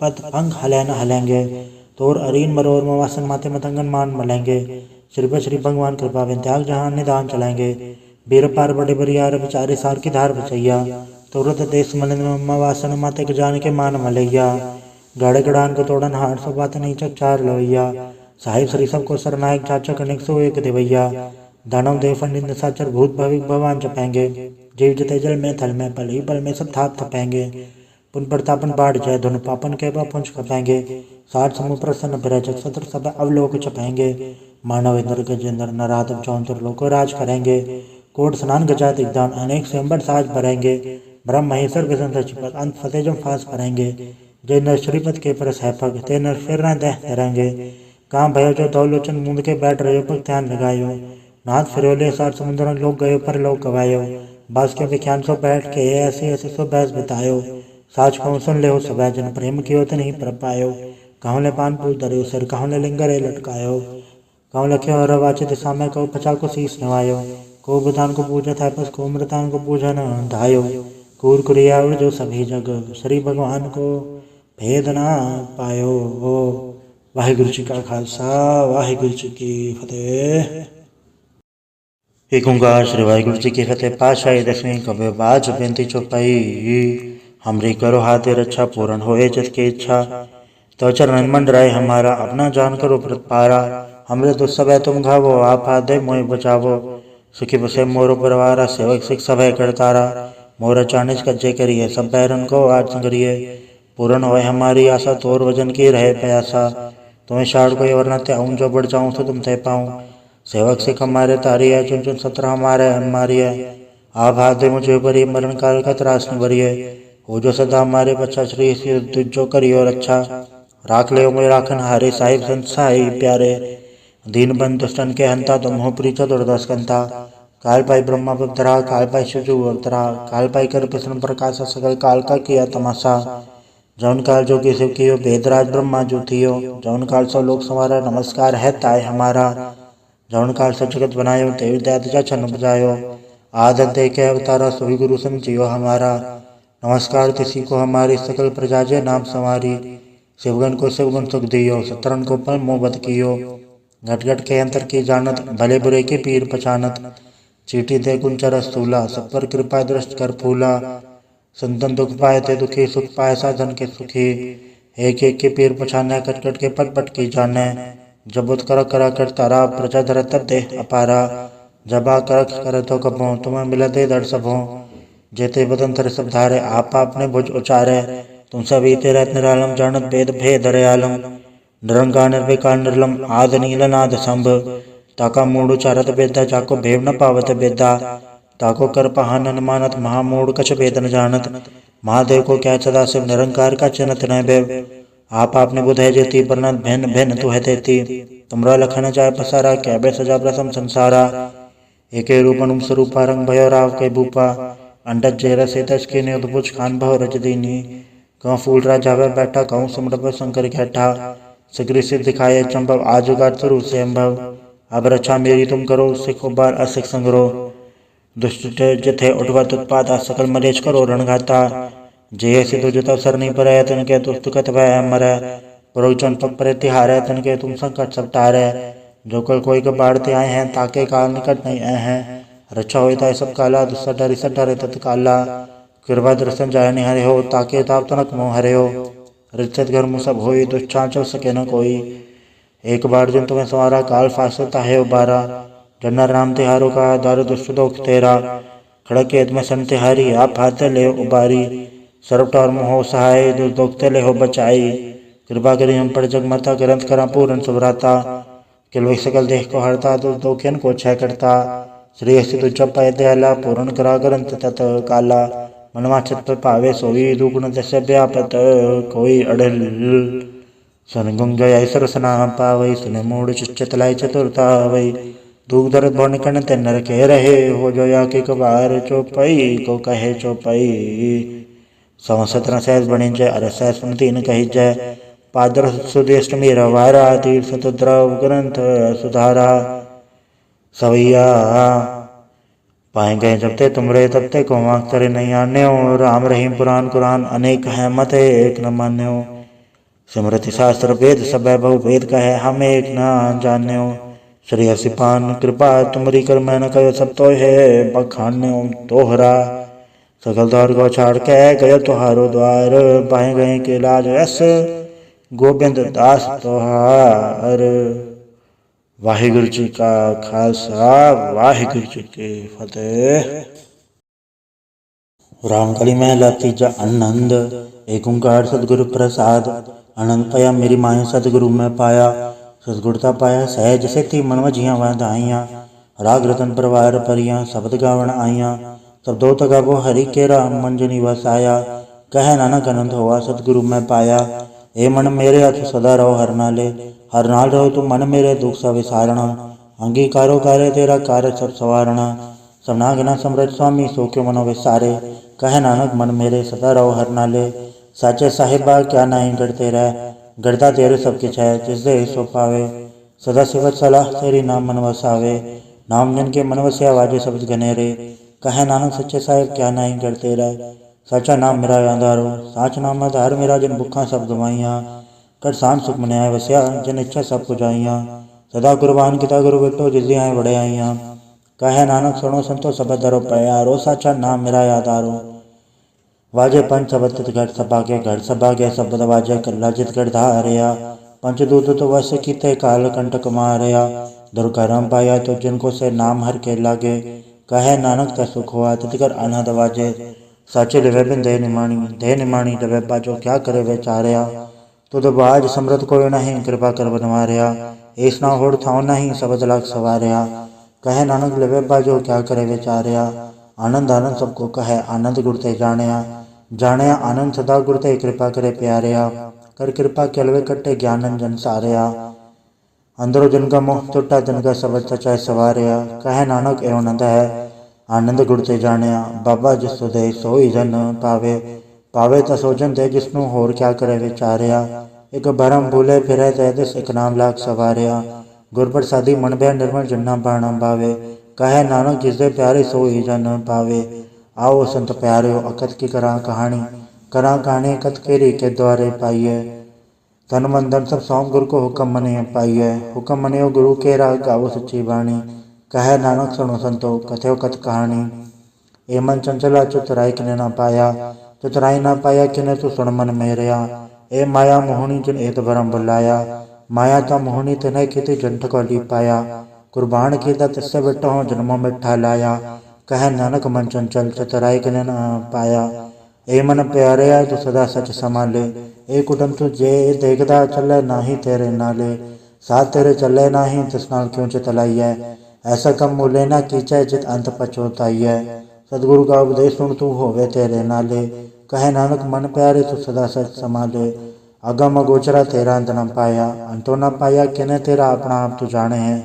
पद पंख हले न हलेंगे तोर अरीन मरोर मवासन माते मतंगन मान मलेंगे श्री भगवान कृपा बिन त्याग जहान निदान चलेंगे बीर पार बड़े बरियार बेचारे सार की धार बचैया तुरत देश मलिन वासन माते के जान के मान मलैया गाड़े गड़ान को तोड़न हार सो बात नहीं चकचार लोहिया साहिब श्री सब को सरनायक चाचक अनेक सो एक देवैया दानव देव फंडित साचर भूत भविक भगवान चपेंगे जीव जते जल में थल में पल ही पल में सब थाप थपेंगे पुन प्रतापन बाढ़ जय धुन पापन के पुंज खपेंगे साठ समूह प्रसन्न प्रजक सत्र सब अवलोक चपेंगे मानव इंद्र गजेंद्र नराधम चौंतर लोको राज करेंगे कोट स्नान गजा दिग्दान अनेक स्वयंवर साज भरेंगे ब्रह्म महेश्वर विष्णु सचिपत अंत फतेह जम फास भरेंगे जय नर श्रीपद के पर सहपग ते नर फिर न दह धरेंगे काम भयो जो दौलोचन मुंद के बैठ रहे पर ध्यान लगायो नाथ फिरोले सार समुद्र लोग गयो पर लोग गवायो बास के विख्यान सो बैठ के ऐसे ऐसे सो बहस बितायो साच कहूँ सुन ले हो सब जन प्रेम कियो तो नहीं पर पायो कहूँ ले पान पूज दरियो सिर कहूँ ले लिंगरे लटकायो कहूँ लख्यो और वाचे दिशा में कहूँ पचा को शीस नवायो को बुधान को पूजा था बस को मृतान को पूजा न धायो कूर कुरिया जो सभी जग श्री भगवान को भेद ना पायो। वाहिगुरु जी का खालसा, वाहिगुरु जी की फतेह। एक ओंकार श्री वाहिगुरु जी की फतेह। पातशाही दसवीं कबे बाज बेनती चौपाई हमरी करो हाथे रक्षा पूर्ण होए जिसकी इच्छा तो चरण मन राय हमारा अपना जान करो पारा हमरे तो सब तुम घावो आप आदे मोह बचावो सुखी बसे मोरो परवारा सेवक सिख सब करतारा मोर चानिज कज्जे करिए सब बैरन को आज संगरिए पूर्ण होए हमारी आशा तोर वजन की रहे प्यासा तुम्हें शाड़ कोई वरना त्याऊं जो बढ़ जाऊं तो तुम तय पाऊं सेवक सिख हमारे तारी है चुन चुन सत्र हमारे हमारी है आप हाथ दे मुझे बरी मरण काल का त्रास न बरिए हो जो सदा हमारे बच्चा श्री जो करियो रक्षा राख ले उमरे राखन हारे साहिब संसाई प्यारे दीन बंद दुष्टन के हंता तुम हो प्री चतुर्दश कंता काल पाई ब्रह्मा पधरा काल पाई शिवजू अवतरा काल पाई कर प्रसन्न प्रकाश सकल काल का किया तमाशा जौन काल जो कि शिव कियो वेदराज ब्रह्मा जो थियो जौन काल सब लोग संवारा नमस्कार है ताय हमारा जौन काल सब जगत बनायो देवी दया छन बजायो आदत दे के अवतारा सभी गुरु समझियो हमारा नमस्कार तिसी को हमारी सकल प्रजा जे नाम संवारी शिवगन को शिवगुण सुख दियो सतरन को पर मोहबत कियो घट घट के अंतर की जानत भले बुरे के पीर पहचानत चीटी दे कुंचर स्थूला सब पर कृपा दृष्ट कर फूला संतन दुख पाए थे दुखी सुख पाए साधन के सुखी एक एक के पीर पछाने कट कट के पट पट की जाने जबुत कर कर तारा प्रजा धर तब दे अपारा जबा कर तो कबो तुम्हें मिला दे दर सबो जेते बदन तर सब धारे आप आपने भुज उचारे तुम सभी तेरा निरालम जानत भेद भेद दयालम निरंगा निर्विकार निर्लम आद नील नाद संभ ताका मूड उचारत बेदा जाको भेव न पावत बेदा ताको कर पहान न मानत महामूड कछ भेद न जानत महादेव को क्या सदा शिव निरंकार का चिन्हत न बेव आप आपने बुध है जेती परनत भिन्न भिन्न तू है तेती तुमरा लखन जाय पसारा क्या बे सजा प्रसम संसारा एके रूपनुम स्वरूपा रंग भयो राव के भूपा अंडज जेर से तज के ने उद्भुज खान भव रज दीनी कहूँ फूल राजा वे बैठा कहूँ सुमरभ शंकर कैठा सिगरी से दिखाए चंबव आजुगार तरु से अम्भव अब रक्षा मेरी तुम करो सिख उबार असिख संग्रो दुष्ट जथे उठवत उत्पादा सकल मलेच करो रणघाता जे ऐसी तुझ तब सर नहीं परै, तिनके तुस्त कत भय मरै। पुरु चंपक परे तिहारै, तिनके तुम संकट सब टारै। जो कल कोई के बाढ़ते आए हैं, ताके काल निकट नहीं आए हैं। रक्षा होता है सब काला, दुस्सा डरी सब डरे तत्काला। कृपा दर्शन जाय निहरे हो, ताके ताप तनक मोह हरे हो। रिचत घर मुँह सब होई, दुष्चांचल सके न कोई। एक बार जिन तुम्हें सवारा, काल फासता है उबारा। जनर राम तिहारो का, दार दुष्ट दोख तेरा। खड़क केत में सन तिहारी, आप हाथे ले उबारी। सर्वटा और मोह सहाय, दुष्दोखते ले हो बचाई। कृपा करी हम पर जगमता, ग्रंथ करा पूरन सुभ्राता। किलवे सकल देह को हरता, दुष्दोखियन को क्षय करता। श्री असित उच्च पाय दयाला, पूर्ण करा ग्रंथ तत काला। मनवांछित फल पावे सोई, दुगुण दस्य व्यापत कोई। अड़ल सनगुंग जय सरसना पावई, सुने मूड चिच्चित लाई चतुरता वही। दूध दर्द भवन कण ते नर के रहे, हो जोया के कबार चौपई को कहे चौपई। संवत्सर सहज बणि जय, अरस सुनती न कही जय। पादर सुदेष्ट मेरा वारा, तीर्थ द्रव ग्रंथ सुधारा। सवैया पाए गए जब ते तुमरे, तब ते को वाक तरे नहीं आन्यो। राम रहीम पुराण कुरान, अनेक है मत एक न मान्यो। स्मृति शास्त्र वेद सब बहु वेद कहे, हम एक न जान्यो। श्री हसिपान कृपा तुमरी कर, मैं न कहो सब तो है बखान्यो तोहरा। सकल द्वार को छाड़ के गयो तुहारो द्वार, पाए गए के लाज यस गोबिंद दास तोहार। वाहिगुरु जी का खालसा, वाहिगुरु जी की फतेह। रामकली महला तीजा आनंद। एक ओंकार सतगुरु प्रसाद। आनंद पाया मेरी माए, सतगुरु मैं पाया। सतगुरता पाया सहज सेती, मन वजियां वाधाइयां। राग रतन परवार परियां, शब्द गावण आइयां। तब दो तगाबो हरि केरा, मन जनी वसाया। कह नानक आनंद होवा, सतगुरु मैं पाया। ए मन मेरे हथ सदा रहो हर नाले, हर नाल रहो तू मन मेरे, दुख सब विसारणा। अंगीकारो कार्य तेरा, कार्य सब सवारणा। सबनागना समरथ स्वामी, सो क्यों मनो विसारे। कह नानक मन मेरे सदा रहो हर नाले। साचे साहिबा क्या नहीं करते रह, गढ़ता तेरे सब किछ है, जिस दे सो पावे। सदा सिवत सलाह तेरी, नाम मन वसावे। नाम जन के मन वस्या, वाजे शब्द घनेरे। कहे नानक सच्चे साहिब क्या नहीं करते रह। साचा नाम मेरा आधारो, साच नाम आधार मेरा। जिन भुखा सब गवाइयाँ, कर शांत सुख मन आए वस्या। जिन इच्छा सब पुजाइयाँ, सदा कुर्बान किता गुरु बिटो, जिस आए बड़े आइयाँ। कहे नानक सुनो संतो सब दरो प्यारो, साचा नाम मेरा आधारो। वाजे पंच शब्द तित घर सभागे, घर सभागे शब्द वाजे, कल्ला जित कर धारया। पंचदूत तो वश कीते, काल कंटक मारया। दुर्कर्म पाया तो जिनको से नाम हर के लागे। कहे नानक ता सुख हुआ, तित कर आनंद वाजे। साचे लिवे बिन दे निमाणी लिवे बाजो, क्या करे वे चारया। तुद बाज समृत कोई नहीं, कृपा कर बनवारया। ऐस ना होड़ थाओ नहीं, शब्द लाख सवारया। कहे नानक लिवे बाजो, क्या करे वे चारया। आनंद आनंद सबको कहे, आनंद गुरते जाणया। जाणया आनंद सदा गुरते, कृपा करे प्यारया। कर कृपा केलवे कट्टे, ज्ञान जन सारया। अंदरो जन का मोह टुटा, जन का शब्द सचाए सवारया। कहे नानक एवं आनंद है, आनंद गुरते जाणया। बाबा जिसु दे सोई जन पावे, पावे ता सो जन दे जिसनु, होर क्या करे विचारया। एक भरम भूले फिरे तै दिस, एक नाम लाख सवारया। गुर प्रसादी मन भय निर्मल, जन्ना बाणा पावे। कहे नानक जिसदे प्यारे सोई जन पावे। आओ संत प्यारे अकथ की करा कहानी, करा कहानी कथ केरी के द्वारे पाइये। तन मन धन सब सौंप गुरु को, हुक्म मने पाइये। हुक्म मनियो गुरु केरा, गावो सच्ची बाणी। कहे नानक सुनो संतो, कथो कथ कहानी। ए मन चंचला चतुराई किने ना पाया, चतुराई ना पाया किने तू सुन मन मेरया। ए माया मोहनी जिन एत भरम बुलाया, माया ता मोहनी तिन्हे किति जंठ को ली पाया। कुर्बान कीता तिससे बिटो, जन्मों मिठा लाया। कहे नानक मन चंचल, चतुराई किने ना पाया। ए मन प्यारया तू सदा सच संभाले। ए कुटुम तू जे देखदा, चले नाही तेरे नाले। साथ तेरे चले नाही, तिस नाल क्यों चितलाइयै। ऐसा कम मूल्य न कीचै, जित अंत पछोताइयै। सतगुरु का उपदेश सुन, तू होवे तेरे नाले। कहे नानक मन प्यारे, तू सदा सच संभाले। अगम अगोचरा तेरा अंत न पाया, अंतो न पाया किने तेरा अपना आप तू जाने है।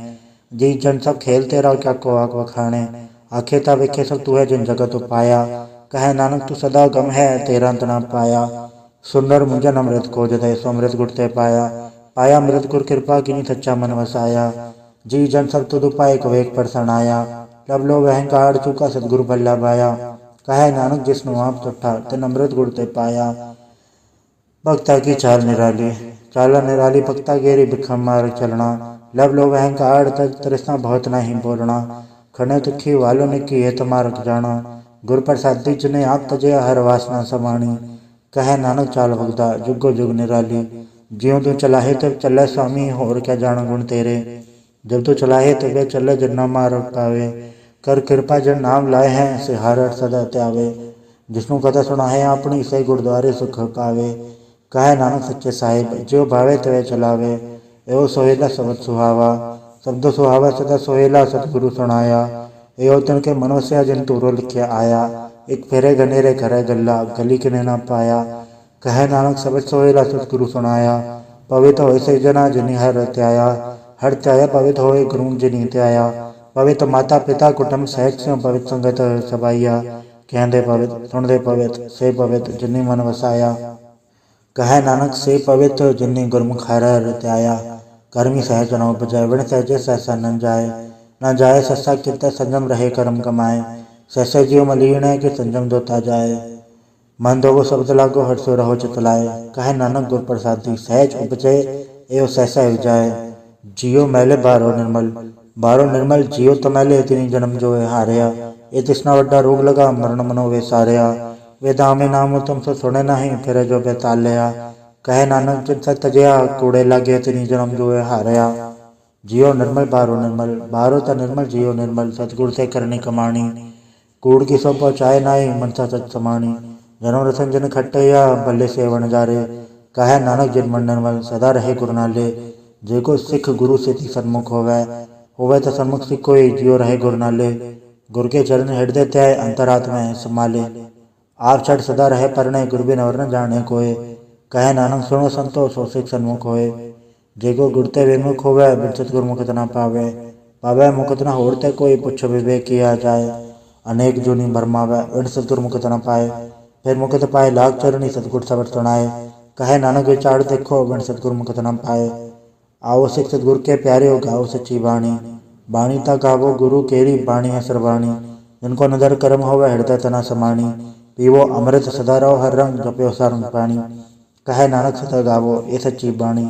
जी जन सब खेल तेरा, क्या को आग वखाणे। आखे ता विखे सब तू है, जिन जगत पाया। कहे नानक तू सदा गम है, तेरा अंत न पाया। सुंदर मुंजन अमृत को जदय, सो अमृत गुटते पाया। पाया अमृत गुर कृपा, किनी सच्चा मन वसाया। जी जन सब तुद पाए, को एक पर सनाया। लब लो अहंकार चूका, सतगुरु बल्ला बाया। कहे नानक जिसनु आप तुठा तिन अमृत गुड़ ते पाया। भक्ता की चाल निराली, चाला निराली भक्ता गेरी बिखम मार चलना। लब लोभ अहंकार तृष्णा बहुत नहीं बोलना। खने दुखी वालों ने किए तुम्हारक जाना। गुर प्रसादी जिन्हें आप तजया हर वासना समाणी। कहे नानक चाल भगता जुगो जुग निराली। ज्यों तू चलाहे तब चले स्वामी होर क्या जान गुण तेरे। जब तू चलाहे तब वे चले जिन्ना मार पावे। कर कृपा जन नाम लाए हैं से हर सदा त्यावे। जिसनु कथा सुना है अपनी से गुरुद्वारे सुख पावे। कहे नानक सच्चे साहिब जो भावे तवे चलावे। एवं सोहेला शब्द सुहावा, शब्द सुहावा सदा सोहेला सतगुरु सुनाया। एवं तन के मनोस्या जिन तूरो लिखिया आया। एक फेरे गनेरे करे गल्ला गली के ना पाया। कहे नानक शब्द सोहेला सतगुरु सुनाया। पवित्र होए से जना जिनी हर त्याया। हर त्याया पवित्र होए गुरु जिनी त्याया। पवित्र माता पिता कुटुंब सहित से पवित्र संगत सबाइया। कहते पवित्र सुनते पवित्र से पवित्र जिनी मन वसाया। कहे नानक से पवित्र जिन्नी गुरमुख हर त्याया। कर्मी सहज न उपजाए विण सहजे सहसा न जाए। न जाए सस्सा कित संजम रहे कर्म कमाए। सहसा जीव मलीन है कि संजम दोता जाए। मन दो वो शब्द लागो हर्षो रहो चितलाए। कहे नानक गुर प्रसादी सहज उपजे एवं सहसा जाए। जियो मैले बारो निर्मल, बारो निर्मल जियो तो मैले इतनी जन्म जो है हारिया। ये तिसना वड्डा रोग लगा मरण मनो वे सारिया। वे दामे नाम तुम सो सुने नहीं फिर जो बेतालिया। कहे नानक जिन सत तजया कूड़े लागे तिनी जन्म जो है हारिया। जियो निर्मल बारो निर्मल, बारो त निर्मल जियो निर्मल सतगुर से करनी कमाणी। कूड़ की सब पहुँचाए नाई मनसा सच समाणी। जन्म रसन जिन खट्टैया भले सेवन जारे। कहे नानक जिन मन निर्मल सदा रहे गुरु नाले। जे को सिख गुरु से सन्मुख होवे तो सन्मुख सिख कोई जियो रहे गुरु नाले। गुरु के चरण हृदय त्याय अंतरात्मा संभाले। आप छठ सदा रहे परने गुरु बिन और न जाने कोय। कहे नानक सुनो संतोष सो सिख सन्मुख होए। जे को गुरते विमुख होवे बिन गुरमुख न पावे। पावे मुखत न होरते कोई पुछ विवेक किया जाए। अनेक जूनी भरमावे बिन सतगुर मुखत न पाए। फिर मुखत पाए लाख चरणी सतगुर सबर सुनाए। कहे नानक विचार देखो बिन सतगुर मुखत न पाए। आओ सिख सतगुर के प्यारे हो गाओ सच्ची बाणी। बाणी ता गावो गुरु केरी बाणी है सरबाणी। जिनको नदर कर्म होवे हृदय तना समाणी। पीवो अमृत सदा रहो हर रंग जप्यो सारंग पानी। कहे नानक सदा गावो ये सच्ची बाणी।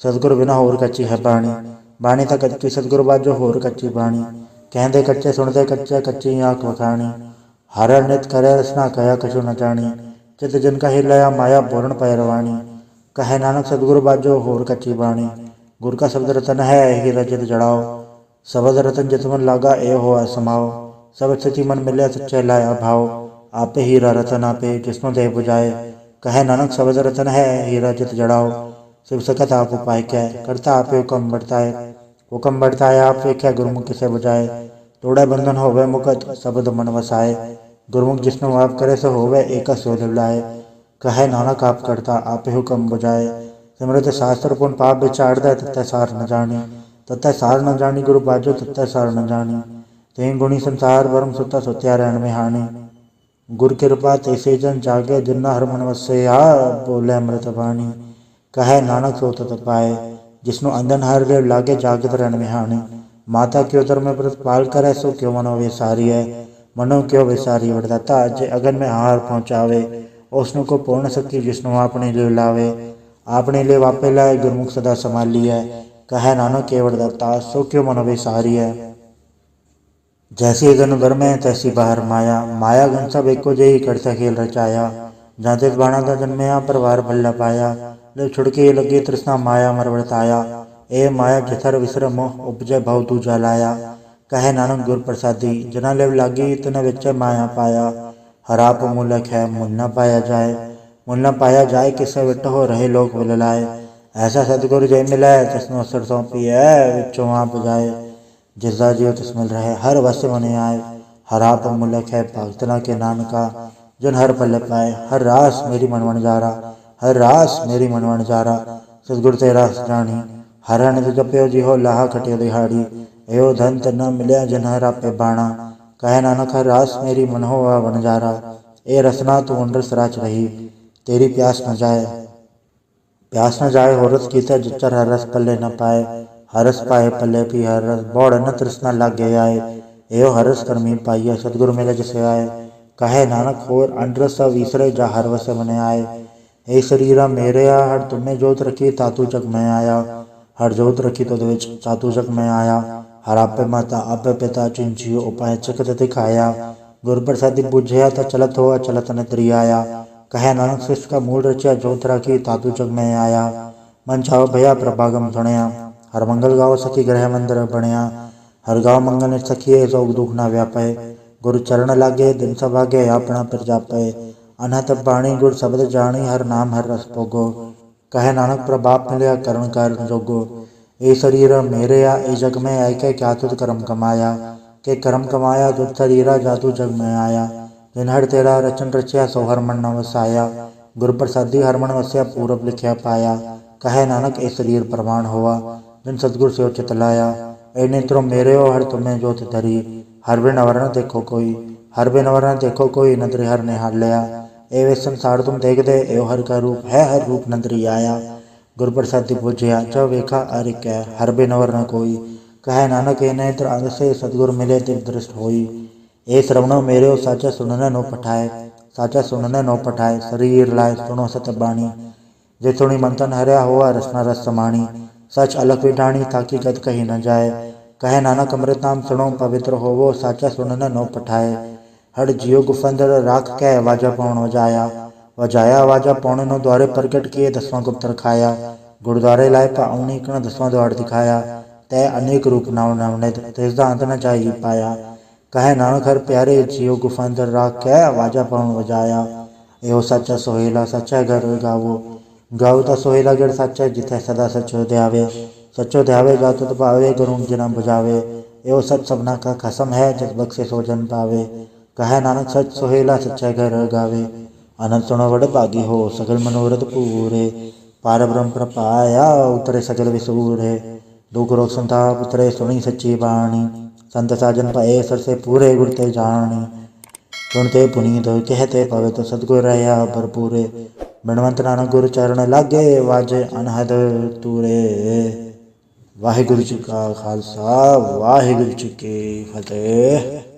सतगुर बिना होर कच्ची है बाणी। बाणी ता कच्ची सतगुर बाजो होर कच्ची बाणी। कहते कच्चे सुनते कच्चे कच्ची आँख वखाणी। हर नित करे रसना कया कछु न जानी। चित जिनका हिलया माया बोरण पैरवाणी। कहे नानक सतगुर बाजो होर कच्ची बाणी। गुर का शब्द रतन है ही रचित जड़ाओ। शब्द रतन जित मन लागा ए हो समाओ। सब स्थिति मन मिले सच्चे लाया भाव। आपे हीरा रतन आपे जिसनो दे बुझाए। कहे नानक शब्द रतन है हीरा जित जड़ाओ। शिव सकत आप उपाय क्या करता आपे हुक्म बढ़ताए। हुक्म बढ़ताए आप क्या गुरुमुख किसे बुझाए। तोड़ा बंधन होवे मुकत शब्द मन वसाए। गुरुमुख जिसनो आप करे सो होवे एक सो लाए। कहे नानक आप करता आपे हुक्म बुझाए। सिमरत शास्त्र पुन पाप विचार दे तत्ते सार न जानी। तत्ते सार न जानी गुरु बाजो तत्ते सार न जानी। तें गुणी संसार वरम सुता सुत्या रहन में हानि। गुर कृपा तैसे जन जागे जिन्ना हर मन वसया बोले अमृत बाणी। कहे नानक सो तत पाए जिसनो अंधन हर देव लागे जागत रहन में हानि। माता क्यों धर्म में व्रत पाल करे सो क्यों मनो विसारी है। मनो क्यों विसारी वरदाता जे अगन में हार पहुँचावे। उसनो को पूर्ण शक्ति जिसनो आपने ले लावे। आपने ले वापे लाए गुरमुख सदा संभाली है। कहे नानक केवल दत्ता सो क्यों मनो विसारी है। जैसी गन घर में तैसी बाहर माया। माया गन सब एको जही करता खेल रचाया। जाते बाणा का जन्मया परिवार भल्ला पाया। ले छुड़के लगे तृष्णा माया मर वर्ताया। ए माया जथर विसर मोह उपजय भव तू जलाया। कहे नानक गुर प्रसादी जना लेव लागी तने विच माया पाया। हराप मूलक है मुल न पाया जाए। मुल न पाया जाए किसे विट हो रहे लोग विललाए। ऐसा सतगुरु जय मिलाए तिसनो असर सौंपी है विचों आप जाए। जिसदा जियो तिस मिल रहे हर वस मने आए। हराप मूलक है भक्तना के नाम का जन हर पल पाए। हर रास मेरी मनवन जारा, हर रास मेरी मनवन जारा। सतगुर तेरा जानी हर नित जप्यो जी हो लाहा खटियो दिहाड़ी। एो धन न मिले जन हर आपे बाणा। कहे नानक हर रास मेरी मन हो वन जारा। ए रसना तू उंडस राच रही तेरी प्यास न जाए। प्यास न जाए हो रस कीते जिचर हर रस पल्ले न पाए। हरस पाए पल्ले पी हर रस बौड़ न तृष्णा लागे आए। एो हरस कर्मी पाइय सतगुरु मिले जिसे आए। कहे नानक होर अंडरस विसरे जा हर वस मन आए। ए शरीरा मेरेया हर तुम्हें जोत रखी तातू जग मैं आया। हर जोत रखी तुद विच तातू जग मैं आया। हर आपे माता आपे पिता चिंचियो उपाय चकत दिखाया। गुर प्रसादी बुझया तो चलत हो चलत नतरी आया। कहे नानक सृष्टि का मूल रचिया जोत रखी तातू जग मैं आया। मन छाओ भया प्रभागम सुनया। हर मंगल गाओ सखी ग्रह मंदिर बनया। हर गाँव मंगल सखिए सोग दुख ना व्यापे। गुरु चरण लागे दिन सभागे अपना पर जापे। अनहत बाणी गुर शब्द जानी हर नाम हर रस भोगो। कहे नानक प्रभाप मिलया करण कर जोगो। ए शरीर मेरे ए जग में आय के क्या तुझ कर्म कमाया। के कर्म कमाया तुझ शरीरा जातु जग में आया। जिन हर तेरा रचन रचिया सो हर मन न वसाया। गुरु प्रसादी हर मन वस्या पूरब लिखया पाया। कहे नानक ए शरीर प्रमाण हुआ जिन सतगुर से चित लाया। ए नेत्रों मेरे हो हर तुम्हें जोत धरी। हर बिन अवर न देखो कोई हर बिन अवर न देखो कोई नदरी हर ने हार लिया। ए वे संसार तुम देख दे एव हर का रूप है हर रूप नदरी आया। गुरु प्रसादी बुझिया जो वेखा अरिक हर बिन अवर न कोई। कहे नानक ए नेत्र अंग से सतगुर मिले तिर दृष्ट होई। ए श्रवणो मेरे हो साचा सुनने नो पठाए। साचा सुनने नो पठाए शरीर लाए सुनो सत बाणी। जे सुनी मंथन हरया हुआ रसना रस समाणी। सच अलग विठाणी ताकि गत कही न जाए। कहे नानक अमृत नाम सुनो पवित्र होवो साचा सुनने नो पठाए। हर जियो गुफंदर राख कै वाजा पौण वजाया। वजाया वाजा पौण नो द्वारे प्रकट किए दसवां गुप्त रखाया। गुरुद्वारे लाए पाउनी कण दसवां द्वार दिखाया। तय अनेक रूप नाव नवनित तिसदा अंत न जाई पाया। कहे नानक हर प्यारे जियो गुफंदर राख कै वाजा पौण वजाया। एहो सच्चा सोहेला सच्चा घर गावो। गाओ ता सोहेला गढ़ सच्चा जिथे सदा सचो ध्यावे। सचो ध्यावे जा तुत पावे गुरु जिना बुझावे। एहो सच सबना का खसम है जस बख्शे सो जन पावे। कहे नानक सच सोहेला सच्चा घर गावे। आनंद सुनो बड़ भागी हो सगल मनोरथ पूरे। पार ब्रह्म प्रपाया उतरे सगल विसूरे। दुख रोग संताप उतरे सुनी सच्ची बाणी। संत साजन पाए सर से पूरे गुर ते जानी। सुनते पुनीत कहते पवित सतगुर रहा भरपूरे। बिनवंत नानक गुरु चरण लागे वाजे अनहद तूरे। वाहिगुरु जी का खालसा वाहिगुरु जी की फतेह।